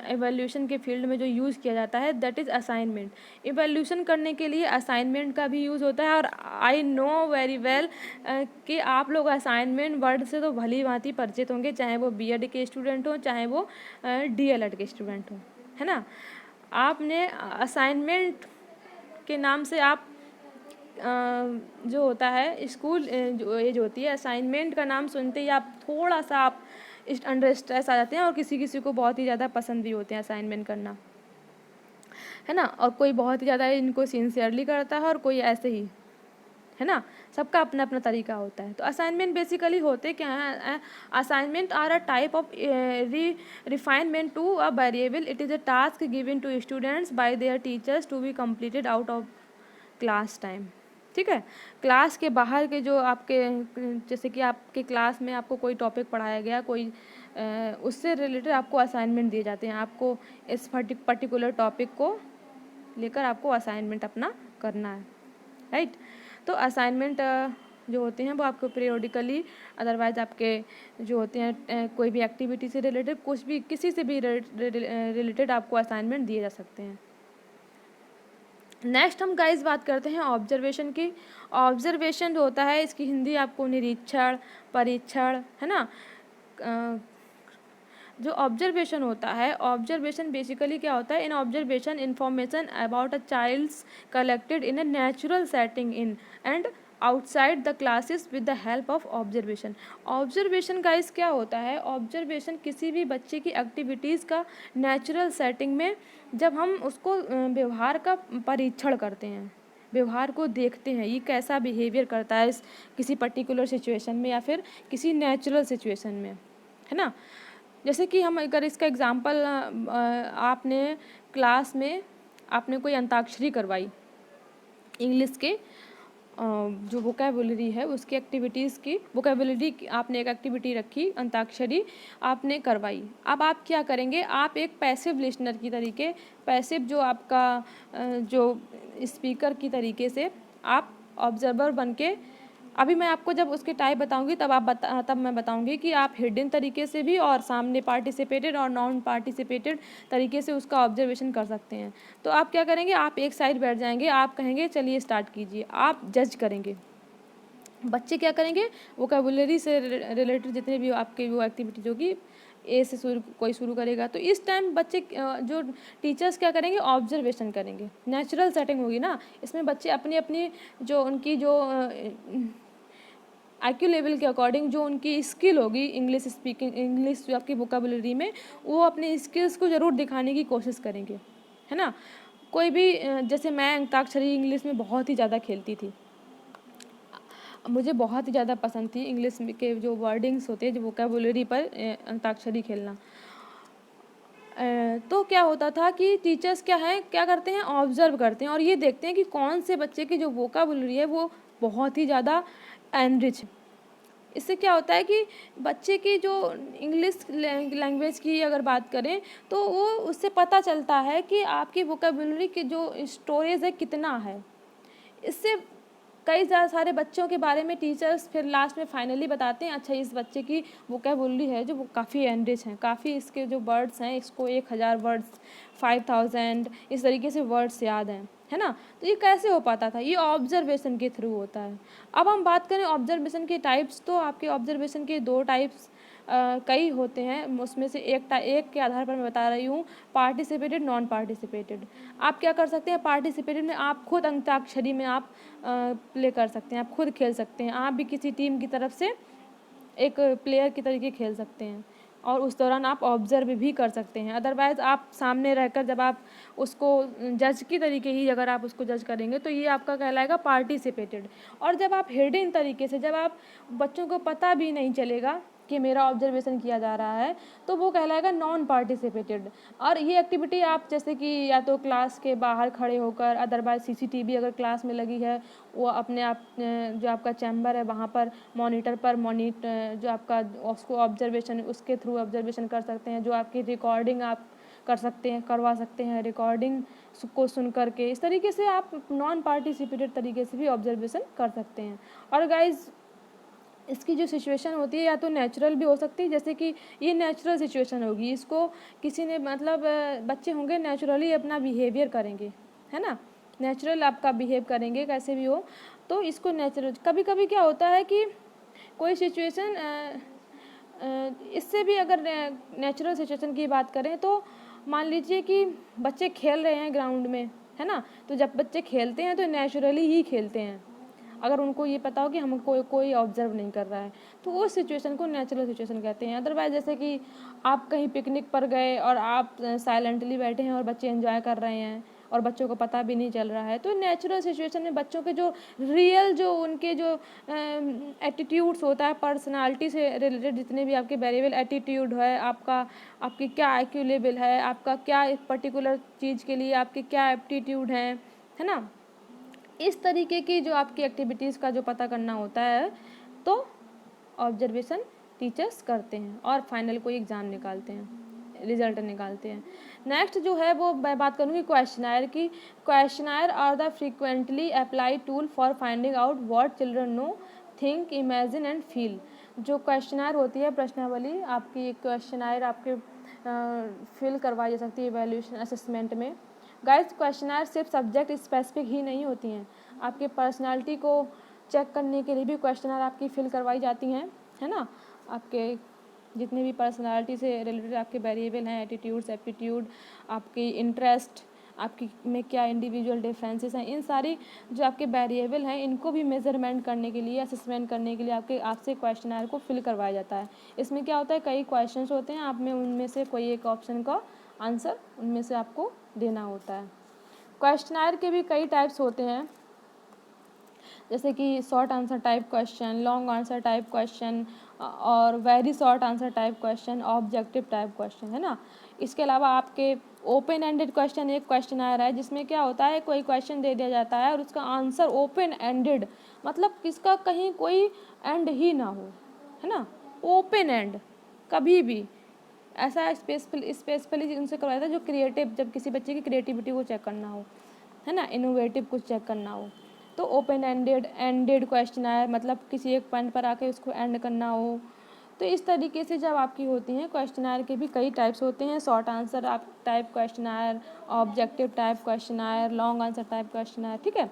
एवोल्यूशन के फील्ड में जो यूज़ किया जाता है, दैट इज़ असाइनमेंट। इवोल्यूशन करने के लिए असाइनमेंट का भी यूज़ होता है। और आई नो वेरी वेल कि आप लोग असाइनमेंट वर्ड से तो भली भांति परिचित होंगे, चाहे वो बीएड के स्टूडेंट हो, चाहे वो डीएलएड के स्टूडेंट हो, है ना। आपने असाइनमेंट के नाम से आप जो होता है स्कूल जो एज होती है, असाइनमेंट का नाम सुनते ही आप थोड़ा सा आप अंडर स्ट्रेस आ जाते हैं। और किसी किसी को बहुत ही ज़्यादा पसंद भी होते हैं असाइनमेंट करना, है ना। और कोई बहुत ही ज़्यादा इनको सिंसियरली करता है और कोई ऐसे ही, है ना। सबका अपना अपना तरीका होता है। तो असाइनमेंट बेसिकली होते क्या है? Assignment are a type of refinement to a variable. It is a task given to students by their teachers to be completed out of class time. ठीक है। क्लास के बाहर के जो आपके, जैसे कि आपके क्लास में आपको कोई टॉपिक पढ़ाया गया, कोई उससे रिलेटेड आपको असाइनमेंट दिए जाते हैं। आपको इस पर्टिकुलर टॉपिक को लेकर आपको असाइनमेंट अपना करना है, राइट। तो असाइनमेंट जो होते हैं वो आपको पीरियोडिकली, अदरवाइज आपके जो होते हैं कोई भी एक्टिविटी से रिलेटेड, कुछ भी किसी से भी रिलेटेड आपको असाइनमेंट दिए जा सकते हैं। नेक्स्ट हम गाइस बात करते हैं ऑब्जर्वेशन की। ऑब्जर्वेशन जो होता है, इसकी हिंदी आपको निरीक्षण, परीक्षण, है ना। जो ऑब्जर्वेशन होता है, ऑब्जर्वेशन बेसिकली क्या होता है? In observation information about a child's collected in a natural setting in and outside the classes with the help of observation. Observation guys क्या होता है? ऑब्जर्वेशन किसी भी बच्चे की एक्टिविटीज़ का नेचुरल सेटिंग में जब हम उसको व्यवहार का परीक्षण करते हैं, व्यवहार को देखते हैं, ये कैसा बिहेवियर करता है इस किसी पर्टिकुलर सिचुएशन में या फिर किसी नेचुरल सिचुएशन में, है ना। जैसे कि हम अगर इसका एग्जांपल, आपने क्लास में आपने कोई अंताक्षरी करवाई, इंग्लिश के जो वोकैबुलरी है उसकी एक्टिविटीज़ की वोकैबुलरी की आपने एक एक्टिविटी रखी, अंताक्षरी आपने करवाई। अब आप क्या करेंगे? आप एक पैसिव लिसनर की तरीके, पैसिव जो आपका जो स्पीकर की तरीके से आप ऑब्जर्वर बन के, अभी मैं आपको जब उसके टाइप बताऊंगी तब मैं बताऊंगी कि आप हिडन तरीके से भी और सामने पार्टिसिपेटेड और नॉन पार्टिसिपेटेड तरीके से उसका ऑब्जर्वेशन कर सकते हैं। तो आप क्या करेंगे? आप एक साइड बैठ जाएंगे, आप कहेंगे चलिए स्टार्ट कीजिए, आप जज करेंगे। बच्चे क्या करेंगे? वोकैबुलरी से रिलेटेड जितने भी आपके वो एक्टिविटीज होगी, ए से कोई शुरू करेगा, तो इस टाइम बच्चे जो टीचर्स क्या करेंगे? ऑब्जर्वेशन करेंगे। नेचुरल सेटिंग होगी ना, इसमें बच्चे अपनी अपनी जो उनकी जो IQ लेवल के अकॉर्डिंग जो उनकी स्किल होगी इंग्लिश स्पीकिंग, इंग्लिश जो आपकी वोकैबुलरी में, वो अपनी स्किल्स को ज़रूर दिखाने की कोशिश करेंगे, है ना। कोई भी जैसे मैं अंताक्षरी इंग्लिश में बहुत ही ज़्यादा खेलती थी, मुझे बहुत ही ज़्यादा पसंद थी इंग्लिश के जो वर्डिंग्स होते हैं, जो वोकैबुलरी पर अंताक्षरी खेलना। तो क्या होता था कि टीचर्स क्या करते हैं? ऑब्जर्व करते हैं और ये देखते हैं कि कौन से बच्चे की जो वोकैबुलरी है वो बहुत ही ज़्यादा एनरिच। इससे क्या होता है कि बच्चे की जो इंग्लिश लैंग्वेज की अगर बात करें तो वो उससे पता चलता है कि आपकी वोकैबुलरी की जो स्टोरेज है कितना है। इससे कई सारे बच्चों के बारे में टीचर्स फिर लास्ट में फाइनली बताते हैं, अच्छा इस बच्चे की वोकैबुलरी है जो वो काफ़ी एनरिच है, काफ़ी इसके जो वर्ड्स हैं, इसको 1000 वर्ड्स, 5000 इस तरीके से वर्ड्स याद हैं, है ना। तो ये कैसे हो पाता था? ये ऑब्जर्वेशन के थ्रू होता है। अब हम बात करें ऑब्जर्वेशन के टाइप्स, तो आपके ऑब्जर्वेशन के 2 टाइप्स कई होते हैं, उसमें से एक के आधार पर मैं बता रही हूँ, पार्टिसिपेटेड, नॉन पार्टिसिपेटेड। आप क्या कर सकते हैं? पार्टिसिपेटेड में आप खुद अंताक्षरी में आप प्ले कर सकते हैं, आप खुद खेल सकते हैं, आप भी किसी टीम की तरफ से एक प्लेयर की तरीके खेल सकते हैं। और उस दौरान आप ऑब्ज़र्व भी कर सकते हैं। अदरवाइज़ आप सामने रहकर जब आप उसको जज की तरीके ही अगर आप उसको जज करेंगे तो ये आपका कहलाएगा पार्टिसिपेटेड। और जब आप हिडन तरीके से, जब आप बच्चों को पता भी नहीं चलेगा कि मेरा ऑब्जर्वेशन किया जा रहा है, तो वो कहलाएगा नॉन पार्टिसिपेटेड। और ये एक्टिविटी आप जैसे कि या तो क्लास के बाहर खड़े होकर, अदरवाइज सीसीटीवी अगर क्लास में लगी है वो अपने आप जो आपका चैम्बर है वहाँ पर मॉनिटर पर जो आपका उसको ऑब्जर्वेशन उसके थ्रू ऑब्जर्वेशन कर सकते हैं। जो आपकी रिकॉर्डिंग आप कर सकते हैं, करवा सकते हैं रिकॉर्डिंग को सुन करके। इस तरीके से आप नॉन पार्टिसिपेटेड तरीके से भी ऑब्जर्वेशन कर सकते हैं। और गाइज इसकी जो सिचुएशन होती है या तो नेचुरल भी हो सकती है, जैसे कि ये नेचुरल सिचुएशन होगी, इसको किसी ने मतलब बच्चे होंगे नेचुरली अपना बिहेवियर करेंगे, है ना, नेचुरल आपका बिहेव करेंगे कैसे भी हो, तो इसको नेचुरल। कभी कभी क्या होता है कि कोई सिचुएशन इससे भी अगर नेचुरल सिचुएशन की बात करें तो मान लीजिए कि बच्चे खेल रहे हैं ग्राउंड में, है ना, तो जब बच्चे खेलते हैं तो नेचुरली ही खेलते हैं। अगर उनको ये पता हो कि हमको कोई ऑब्जर्व नहीं कर रहा है तो उस सिचुएशन को नेचुरल सिचुएशन कहते हैं। अदरवाइज जैसे कि आप कहीं पिकनिक पर गए और आप साइलेंटली बैठे हैं और बच्चे एंजॉय कर रहे हैं और बच्चों को पता भी नहीं चल रहा है, तो नेचुरल सिचुएशन में बच्चों के जो रियल जो उनके जो एटीट्यूड्स होता है, पर्सनालिटी से रिलेटेड जितने भी आपके वेरिएबल एटीट्यूड है, आपकी क्या आईक्यू लेवल है, आपका क्या एक पर्टिकुलर चीज़ के लिए आपके क्या एप्टीट्यूड है ना, इस तरीके की जो आपकी एक्टिविटीज़ का जो पता करना होता है तो ऑब्जर्वेशन टीचर्स करते हैं और फाइनल कोई एग्ज़ाम निकालते हैं, रिजल्ट निकालते हैं। नेक्स्ट जो है वो मैं बात करूँगी क्वेश्चनायर की। Questionnaire are the frequently applied tool for finding out what children know, think, imagine and feel. जो क्वेश्चनायर होती है, प्रश्नावली, आपकी क्वेश्चनायर आपके फिल करवाई जा सकती है इवैल्यूएशन असेसमेंट में। गाइस क्वेश्चनायर सिर्फ सब्जेक्ट स्पेसिफिक ही नहीं होती हैं, आपके पर्सनालिटी को चेक करने के लिए भी क्वेश्चनायर आपकी फिल करवाई जाती हैं, है ना। आपके जितने भी पर्सनालिटी से रिलेटेड आपके वेरिएबल हैं, एटीट्यूड्स, एप्टीट्यूड, आपकी इंटरेस्ट, आपकी में क्या इंडिविजुअल डिफरेंसेस हैं, इन सारी जो आपके वेरिएबल हैं इनको भी मेजरमेंट करने के लिए, असेसमेंट करने के लिए आपसे क्वेश्चनायर को फिल करवाया जाता है। इसमें क्या होता है, कई क्वेश्चंस होते हैं, आप में उनमें से कोई एक ऑप्शन का आंसर उनमें से आपको देना होता है। क्वेश्चनायर के भी कई टाइप्स होते हैं, जैसे कि short answer type question, long answer type question और very short answer type question, objective type question, है ना। इसके अलावा आपके ओपन एंडेड क्वेश्चन एक क्वेश्चनायर है, जिसमें क्या होता है, कोई क्वेश्चन दे दिया जाता है और उसका आंसर ओपन एंडेड, मतलब किसका कहीं कोई एंड ही ना हो, है ना, ओपन एंड, कभी भी ऐसा स्पेसिफिकली उनसे करवाया था जो क्रिएटिव, जब किसी बच्चे की क्रिएटिविटी को चेक करना हो, है ना, इनोवेटिव कुछ चेक करना हो, तो ओपन एंडेड क्वेश्चनायर, मतलब किसी एक पॉइंट पर आके उसको एंड करना हो। तो इस तरीके से जब आपकी होती हैं क्वेश्चनायर के भी कई टाइप्स होते हैं, शॉर्ट आंसर आप type questionnaire, objective type questionnaire, long answer type questionnaire, ठीक है,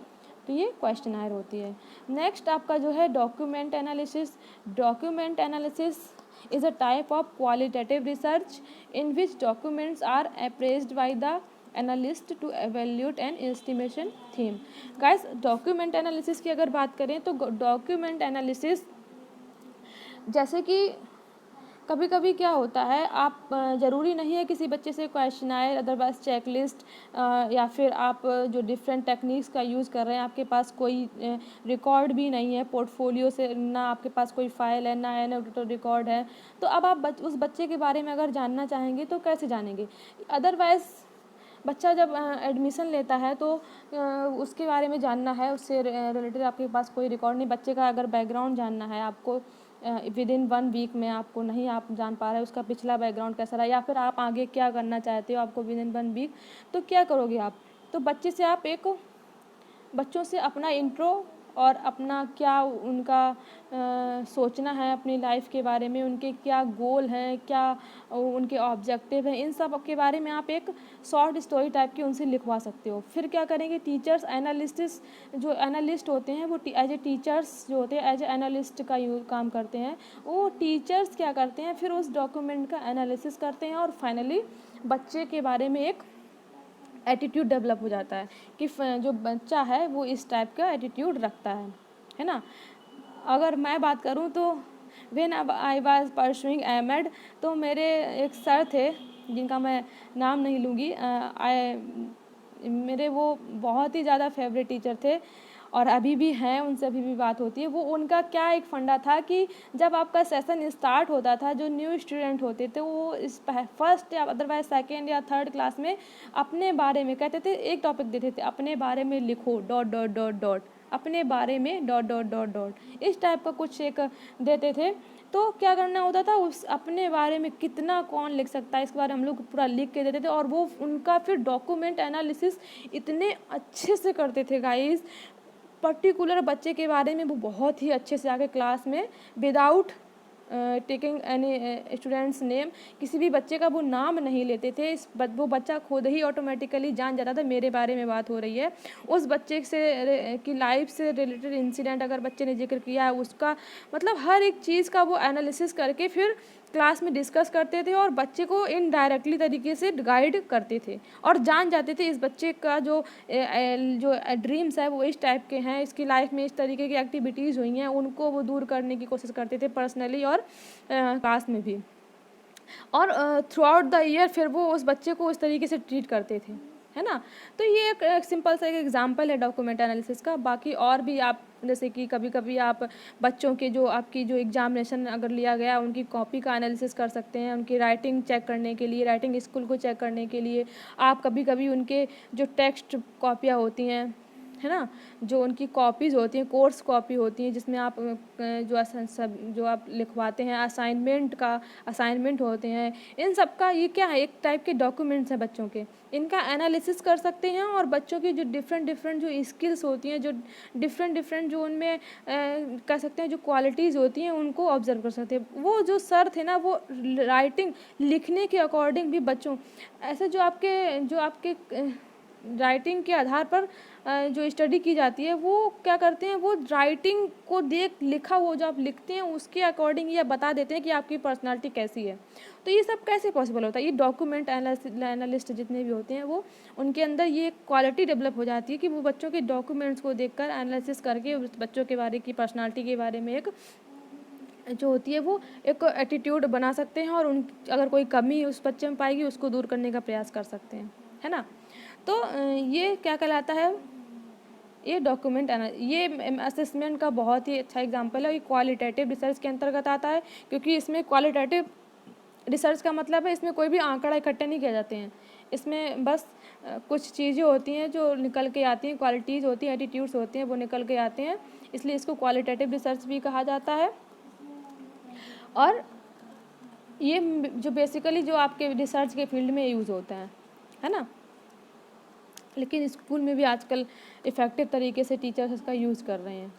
तो ये क्वेश्चनायर होती है। नेक्स्ट आपका जो है document analysis. Document analysis is a type of qualitative research in which documents are appraised by the analyst to evaluate an estimation theme. Guys, document analysis की अगर बात करें तो document analysis जैसे कि कभी कभी क्या होता है, आप ज़रूरी नहीं है किसी बच्चे से क्वेश्चनायर, अदरवाइज चेकलिस्ट या फिर आप जो डिफरेंट टेक्निक्स का यूज़ कर रहे हैं, आपके पास कोई रिकॉर्ड भी नहीं है, पोर्टफोलियो से ना आपके पास कोई फाइल है, ना एनोटेटेड रिकॉर्ड है, तो अब आप उस बच्चे के बारे में अगर जानना चाहेंगे तो कैसे जानेंगे। अदरवाइज़ बच्चा जब एडमिशन लेता है तो उसके बारे में जानना है, उससे रिलेटेड आपके पास कोई रिकॉर्ड नहीं, बच्चे का अगर बैकग्राउंड जानना है आपको विद इन 1 वीक में, आपको नहीं आप जान पा रहे उसका पिछला बैकग्राउंड कैसा रहा, या फिर आप आगे क्या करना चाहते हो, आपको विद इन 1 वीक, तो क्या करोगे आप, तो बच्चों से अपना इंट्रो और अपना क्या उनका सोचना है अपनी लाइफ के बारे में, उनके क्या गोल हैं, क्या उनके ऑब्जेक्टिव हैं, इन सब के बारे में आप एक शॉर्ट स्टोरी टाइप की उनसे लिखवा सकते हो। फिर क्या करेंगे, टीचर्स जो एनालिस्ट होते हैं वो एज ए टीचर्स जो होते हैं एज ए एनालिस्ट का काम करते हैं, वो टीचर्स क्या करते हैं, फिर उस डॉक्यूमेंट का एनालिसिस करते हैं और फाइनली बच्चे के बारे में एक एटीट्यूड डेवलप हो जाता है कि जो बच्चा है वो इस टाइप का एटीट्यूड रखता है ना। अगर मैं बात करूं तो when I was pursuing MEd, तो मेरे एक सर थे जिनका मैं नाम नहीं लूँगी, मेरे वो बहुत ही ज़्यादा फेवरेट टीचर थे और अभी भी हैं, उनसे अभी भी बात होती है। वो उनका क्या एक फंडा था कि जब आपका सेशन स्टार्ट होता था, जो न्यू स्टूडेंट होते थे वो इस फर्स्ट या अदरवाइज सेकेंड या थर्ड क्लास में अपने बारे में कहते थे, एक टॉपिक देते थे, अपने बारे में लिखो डॉट डॉट डॉट डॉट, अपने बारे में डॉट डॉट डॉट डॉट, इस टाइप का कुछ एक देते थे। तो क्या करना होता था, उस अपने बारे में कितना कौन लिख सकता है इसके बारे में हम लोग पूरा लिख के देते थे, और वो उनका फिर डॉक्यूमेंट एनालिसिस इतने अच्छे से करते थे गाइस, पर्टिकुलर बच्चे के बारे में वो बहुत ही अच्छे से आके क्लास में without taking any students name, किसी भी बच्चे का वो नाम नहीं लेते थे। वो बच्चा खुद ही ऑटोमेटिकली जान जाता था मेरे बारे में बात हो रही है। उस बच्चे से की लाइफ से रिलेटेड इंसिडेंट अगर बच्चे ने जिक्र किया है उसका, मतलब हर एक चीज़ का वो एनालिसिस करके फिर क्लास में डिस्कस करते थे और बच्चे को इनडायरेक्टली तरीके से गाइड करते थे और जान जाते थे इस बच्चे का जो ड्रीम्स है वो इस टाइप के हैं, इसकी लाइफ में इस तरीके की एक्टिविटीज़ हुई हैं, उनको वो दूर करने की कोशिश करते थे पर्सनली और क्लास में भी। और थ्रू आउट द ईयर फिर वो उस बच्चे को उस तरीके से ट्रीट करते थे, है ना। तो ये एक सिंपल सा एक एग्जांपल है डॉक्यूमेंट एनालिसिस का। बाकी और भी आप जैसे कि कभी कभी आप बच्चों के जो आपकी जो एग्जामिनेशन अगर लिया गया उनकी कॉपी का एनालिसिस कर सकते हैं, उनकी राइटिंग चेक करने के लिए, राइटिंग स्किल को चेक करने के लिए आप कभी कभी उनके जो टेक्स्ट कॉपियाँ होती हैं, है ना, जो उनकी कॉपीज़ होती हैं, कोर्स कॉपी होती हैं जिसमें आप जो आप लिखवाते हैं, असाइनमेंट होते हैं, इन सब का ये क्या है, एक टाइप के डॉक्यूमेंट्स हैं बच्चों के, इनका एनालिसिस कर सकते हैं और बच्चों की जो डिफरेंट जो स्किल्स होती हैं, जो डिफरेंट जो उनमें कह सकते हैं जो क्वालिटीज़ होती हैं उनको ऑब्जर्व कर सकते हैं। वो जो सर थे ना वो राइटिंग लिखने के अकॉर्डिंग भी बच्चों ऐसे जो आपके राइटिंग के आधार पर जो स्टडी की जाती है वो क्या करते हैं, वो राइटिंग को देख लिखा हुआ जो आप लिखते हैं उसके अकॉर्डिंग ये बता देते हैं कि आपकी पर्सनालिटी कैसी है। तो ये सब कैसे पॉसिबल होता है, ये डॉक्यूमेंट एनालिस्ट जितने भी होते हैं वो उनके अंदर ये क्वालिटी डेवलप हो जाती है कि वो बच्चों के डॉक्यूमेंट्स को देखकर एनालिसिस करके उस बच्चों के बारे की पर्सनालिटी के बारे में एक जो होती है वो एक एटीट्यूड बना सकते हैं और उन अगर कोई कमी उस बच्चे में पाएगी उसको दूर करने का प्रयास कर सकते हैं, है ना। तो ये क्या कहलाता है, ये डॉक्यूमेंट ये असेसमेंट का बहुत ही अच्छा एग्जांपल है। ये क्वालिटेटिव रिसर्च के अंतर्गत आता है क्योंकि इसमें क्वालिटेटिव रिसर्च का मतलब है इसमें कोई भी आंकड़ा इकट्ठे नहीं किए जाते हैं, इसमें बस कुछ चीज़ें होती हैं जो निकल के आती हैं, क्वालिटीज़ होती हैं, एटीट्यूड्स होते हैं, वो निकल के आते हैं, इसलिए इसको क्वालिटेटिव रिसर्च भी कहा जाता है। और ये जो बेसिकली जो आपके रिसर्च के फील्ड में यूज़ होता है ना। लेकिन स्कूल में भी आजकल इफ़ेक्टिव तरीके से टीचर्स इसका यूज़ कर रहे हैं।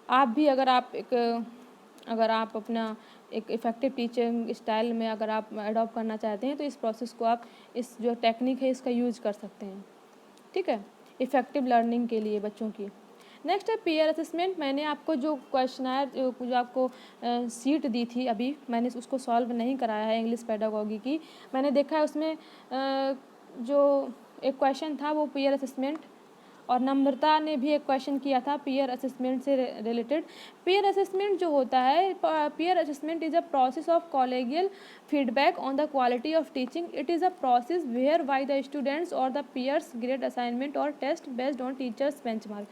आप भी अगर आप अपना एक इफ़ेक्टिव टीचिंग स्टाइल में अगर आप अडॉप्ट करना चाहते हैं तो इस प्रोसेस को आप इस जो टेक्निक है इसका यूज़ कर सकते हैं, ठीक है, इफ़ेक्टिव लर्निंग के लिए बच्चों की। नेक्स्ट है पीयर असेसमेंट। मैंने आपको जो क्वेश्चनर जो आपको सीट दी थी अभी मैंने उसको सॉल्व नहीं कराया है इंग्लिश पेडागोगी की। मैंने देखा है उसमें जो एक क्वेश्चन था वो पीयर असेसमेंट, और नम्रता ने भी एक क्वेश्चन किया था पीयर असेसमेंट से रिलेटेड। पीयर असेसमेंट जो होता है, peer assessment is a process of collegial feedback on the quality of teaching. It is a process whereby the द स्टूडेंट्स और द पीयर्स ग्रेड असाइनमेंट और test based on teachers benchmark.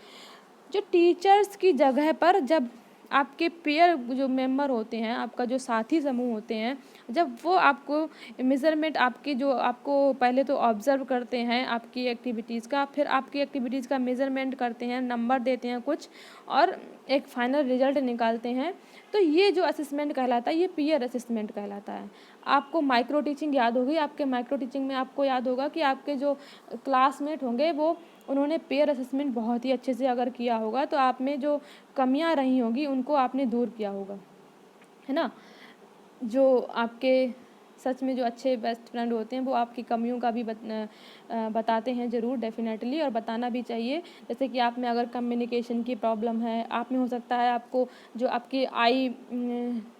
जो teachers की जगह पर जब आपके पीयर जो मेंबर होते हैं, आपका जो साथी समूह होते हैं, जब वो आपको मेज़रमेंट आपकी जो आपको पहले तो ऑब्ज़र्व करते हैं आपकी एक्टिविटीज़ का, फिर आपकी एक्टिविटीज़ का मेज़रमेंट करते हैं, नंबर देते हैं कुछ और एक फाइनल रिजल्ट निकालते हैं, तो ये जो असेसमेंट कहलाता है ये पीयर असेसमेंट कहलाता है। आपको माइक्रो टीचिंग याद होगी, आपके माइक्रो टीचिंग में आपको याद होगा कि आपके जो क्लासमेट होंगे वो उन्होंने पेयर असेसमेंट बहुत ही अच्छे से अगर किया होगा तो आप में जो कमियां रही होंगी उनको आपने दूर किया होगा, है ना। जो आपके सच में जो अच्छे बेस्ट फ्रेंड होते हैं वो आपकी कमियों का भी बताते हैं ज़रूर, डेफिनेटली, और बताना भी चाहिए। जैसे कि आप में अगर कम्युनिकेशन की प्रॉब्लम है, आप में हो सकता है आपको जो आपकी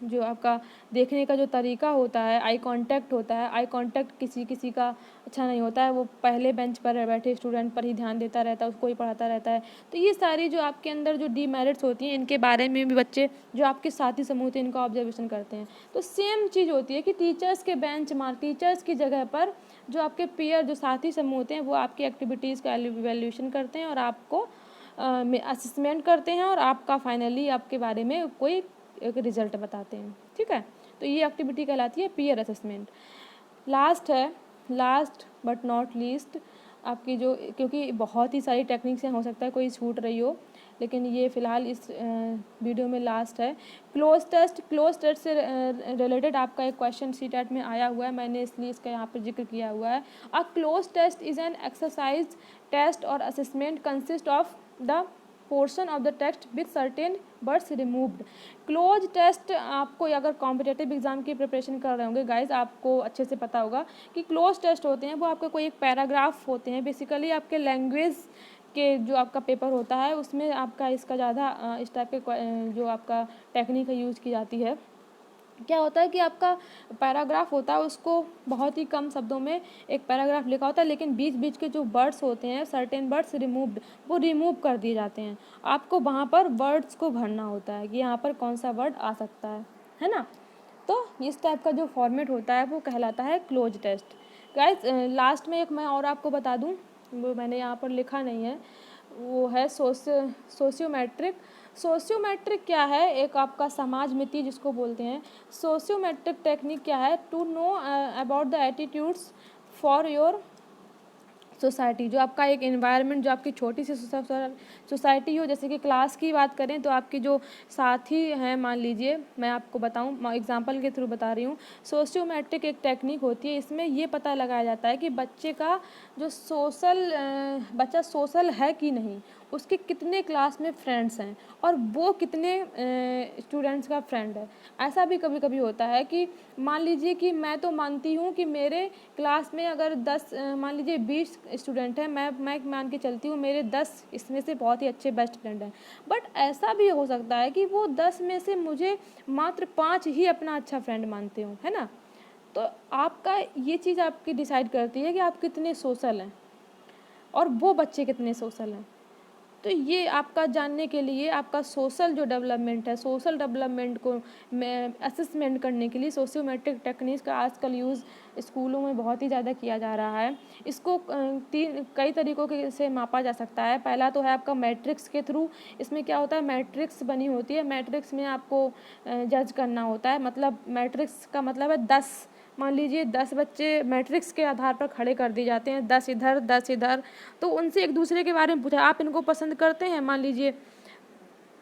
जो आपका देखने का जो तरीका होता है, आई कांटेक्ट होता है, आई कांटेक्ट किसी किसी का अच्छा नहीं होता है, वो पहले बेंच पर बैठे स्टूडेंट पर ही ध्यान देता रहता है, उसको ही पढ़ाता रहता है। तो ये सारी जो आपके अंदर जो डीमेरिट्स होती हैं, इनके बारे में भी बच्चे जो आपके साथी समूह होते हैं इनका ऑब्जर्वेशन करते हैं। तो सेम चीज़ होती है कि टीचर्स के बेंच मार्क, टीचर्स की जगह पर जो आपके पीयर जो साथी समूह होते हैं वो आपकी एक्टिविटीज़ का एवेल्यूएशन करते हैं और आपको असेसमेंट करते हैं और आपका फाइनली आपके बारे में कोई एक रिजल्ट बताते हैं। ठीक है, तो ये एक्टिविटी कहलाती है पीयर असेसमेंट। लास्ट है, लास्ट बट नॉट लीस्ट, आपकी जो, क्योंकि बहुत ही सारी टेक्निक्स हैं, हो सकता है कोई छूट रही हो, लेकिन ये फ़िलहाल इस वीडियो में लास्ट है। क्लोज टेस्ट, क्लोज टेस्ट से रिलेटेड आपका एक क्वेश्चन सीटेट में आया हुआ है, मैंने इसलिए इसका यहाँ पर जिक्र किया हुआ है। A cloze test is an exercise test और assessment consist of the portion of the text with certain words removed. Cloze test आपको अगर कॉम्पिटेटिव एग्जाम की प्रिपरेशन कर रहे होंगे गाइज, आपको अच्छे से पता होगा कि क्लोज टेस्ट होते हैं वो आपका कोई एक पैराग्राफ होते हैं, बेसिकली आपके लैंग्वेज के जो आपका पेपर होता है उसमें आपका इसका ज़्यादा इस टाइप के जो आपका टेक्निक है यूज़ की जाती है। क्या होता है कि आपका पैराग्राफ होता है उसको बहुत ही कम शब्दों में एक पैराग्राफ लिखा होता है, लेकिन बीच बीच के जो वर्ड्स होते हैं सर्टेन वर्ड्स रिमूव्ड, वो रिमूव कर दिए जाते हैं। आपको वहाँ पर वर्ड्स को भरना होता है कि यहाँ पर कौन सा वर्ड आ सकता है ना। तो इस टाइप का जो फॉर्मेट होता है वो कहलाता है क्लोज टेस्ट। गाइस लास्ट में एक मैं और आपको बता दूँ, वो मैंने यहाँ पर लिखा नहीं है, वो है सोशियोमेट्रिक। सोशियोमेट्रिक क्या है, एक आपका समाज मिति जिसको बोलते हैं। सोशियोमेट्रिक टेक्निक क्या है, to know about the attitudes for your society. जो आपका एक एनवायरनमेंट, जो आपकी छोटी सी सोसाइटी हो, जैसे कि क्लास की बात करें तो आपकी जो साथी हैं, मान लीजिए मैं आपको बताऊं, एग्जांपल के थ्रू बता रही हूँ। सोशियोमेट्रिक एक टेक्निक होती है, इसमें ये पता लगाया जाता है कि बच्चे का जो बच्चा सोशल है कि नहीं, उसके कितने क्लास में फ्रेंड्स हैं और वो कितने स्टूडेंट्स का फ्रेंड है। ऐसा भी कभी कभी होता है कि मान लीजिए कि मैं तो मानती हूँ कि मेरे क्लास में अगर 10 मान लीजिए 20 स्टूडेंट हैं, मैं मान के चलती हूँ मेरे 10 इसमें से बहुत ही अच्छे बेस्ट फ्रेंड हैं, बट ऐसा भी हो सकता है कि वो 10 में से मुझे मात्र 5 ही अपना अच्छा फ्रेंड मानते हो, है ना। तो आपका ये चीज़ आपकी डिसाइड करती है कि आप कितने सोशल हैं और वो बच्चे कितने सोशल हैं। तो ये आपका जानने के लिए आपका सोशल जो डेवलपमेंट है, सोशल डेवलपमेंट को असेसमेंट करने के लिए सोशियोमेट्रिक टेक्निक्स का आजकल यूज़ स्कूलों में बहुत ही ज़्यादा किया जा रहा है। इसको कई तरीक़ों के से मापा जा सकता है। पहला तो है आपका मैट्रिक्स के थ्रू। इसमें क्या होता है, मैट्रिक्स बनी होती है, मैट्रिक्स में आपको जज करना होता है। मतलब मैट्रिक्स का मतलब है 10, मान लीजिए 10 बच्चे मैट्रिक्स के आधार पर खड़े कर दिए जाते हैं, 10 इधर 10 इधर। तो उनसे एक दूसरे के बारे में पूछा, आप इनको पसंद करते हैं। मान लीजिए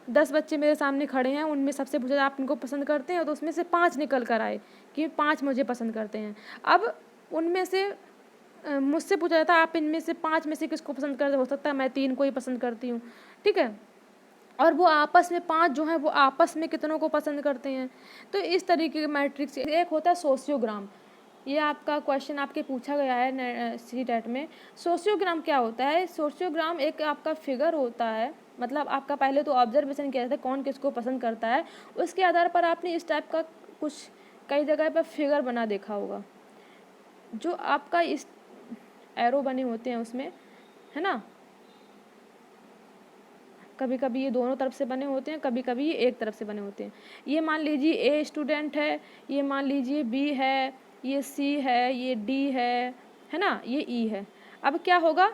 10 बच्चे मेरे सामने खड़े हैं, उनमें सबसे पूछा आप इनको पसंद करते हैं, तो उसमें से 5 निकल कर आए कि 5 मुझे पसंद करते हैं। अब उनमें से मुझसे पूछा जाता है आप इनमें से 5 में से किसको पसंद करते, हो सकता है मैं 3 को ही पसंद करती हूँ, ठीक है। और वो आपस में 5 जो हैं वो आपस में कितनों को पसंद करते हैं। तो इस तरीके के मैट्रिक्स। एक होता है सोशियोग्राम, ये आपका क्वेश्चन आपके पूछा गया है सीटेट में। सोशियोग्राम क्या होता है, सोशियोग्राम एक आपका फिगर होता है, मतलब आपका पहले तो ऑब्जर्वेशन किया जाता है कौन किसको पसंद करता है, उसके आधार पर आपने इस टाइप का कुछ कई जगह पर फिगर बना देखा होगा, जो आपका इस एरो बने होते हैं उसमें, है ना। कभी कभी ये दोनों तरफ से बने होते हैं, कभी कभी ये एक तरफ से बने होते हैं। ये मान लीजिए ए स्टूडेंट है, ये मान लीजिए बी है, ये सी है, ये डी है ना, ये ई है। अब क्या होगा,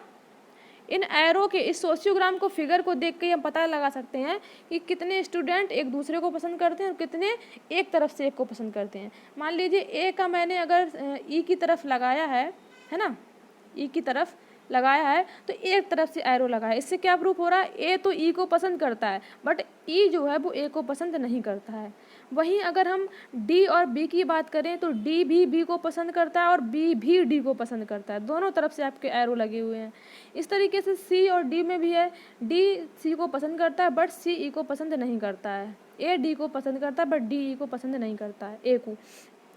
इन एरो के इस सोशियोग्राम को फिगर को देख के हम पता लगा सकते हैं कि कितने स्टूडेंट एक दूसरे को पसंद करते हैं और कितने एक तरफ से एक को पसंद करते हैं। मान लीजिए ए का मैंने अगर ई की तरफ लगाया है ना, ई की तरफ लगाया है तो एक तरफ से एरो लगा है। इससे क्या प्रूफ हो रहा है, ए तो ई को पसंद करता है बट ई जो है वो ए को पसंद नहीं करता है। वहीं अगर हम डी और बी की बात करें तो डी भी बी को पसंद करता है और बी भी डी को पसंद करता है। दोनों तरफ से आपके एरो लगे हुए हैं। इस तरीके से सी और डी में भी है, डी सी को पसंद करता है बट सी ई को पसंद नहीं करता है। ए डी को पसंद करता है बट डी ई को पसंद नहीं करता है, ए को।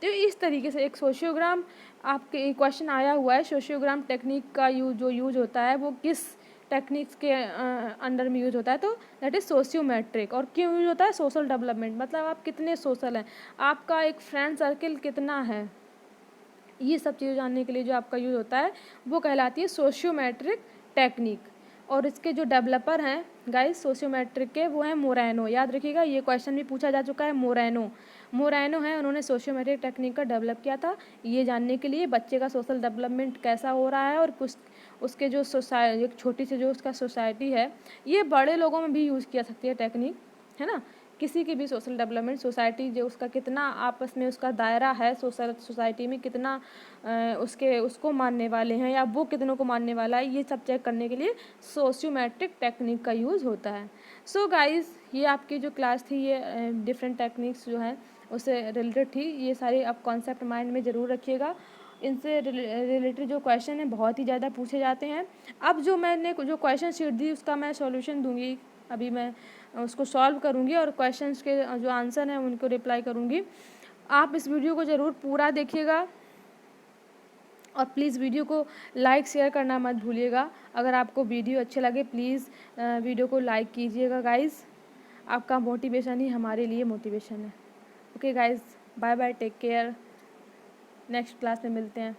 तो इस तरीके से एक सोशियोग्राम आपके क्वेश्चन आया हुआ है, सोशियोग्राम टेक्निक का जो यूज होता है वो किस टेक्निक्स के अंडर में यूज होता है, तो दैट इज़ सोशियोमेट्रिक। और क्यों यूज होता है, सोशल डेवलपमेंट, मतलब आप कितने सोशल हैं, आपका एक फ्रेंड सर्किल कितना है, ये सब चीज़ें जानने के लिए जो आपका यूज़ होता है वो कहलाती है सोशियोमेट्रिक टेक्निक। और इसके जो डेवलपर हैं गाइस सोशियोमेट्रिक के, वो हैं मोरैनो। याद रखिएगा, ये क्वेश्चन भी पूछा जा चुका है। मोरैनो है, उन्होंने सोशियोमेट्रिक टेक्निक का डेवलप किया था ये जानने के लिए बच्चे का सोशल डेवलपमेंट कैसा हो रहा है, और कुछ उसके जो एक छोटी सी जो उसका सोसाइटी है, ये बड़े लोगों में भी यूज़ किया सकती है टेक्निक, है ना। किसी की भी सोशल डेवलपमेंट सोसाइटी जो उसका कितना आपस में उसका दायरा है सोसाइटी में, कितना उसको मानने वाले हैं या वो कितनों को मानने वाला है, ये सब चेक करने के लिए सोशियोमेट्रिक टेक्निक का यूज़ होता है। सो गाइस, ये आपकी जो क्लास थी ये डिफरेंट टेक्निक्स जो है उससे रिलेटेड थी। ये सारे आप कॉन्सेप्ट माइंड में ज़रूर रखिएगा। इनसे रिलेटेड जो क्वेश्चन है बहुत ही ज़्यादा पूछे जाते हैं। अब जो मैंने जो क्वेश्चन शीट दी उसका मैं सॉल्यूशन दूंगी, अभी मैं उसको सॉल्व करूंगी और क्वेश्चंस के जो आंसर हैं उनको रिप्लाई करूंगी। आप इस वीडियो को ज़रूर पूरा देखिएगा और प्लीज़ वीडियो को लाइक शेयर करना मत भूलिएगा। अगर आपको वीडियो अच्छे लगे प्लीज़ वीडियो को लाइक कीजिएगा गाइज़। आपका मोटिवेशन ही हमारे लिए मोटिवेशन है। Okay guys, bye bye, take care, next class में मिलते हैं।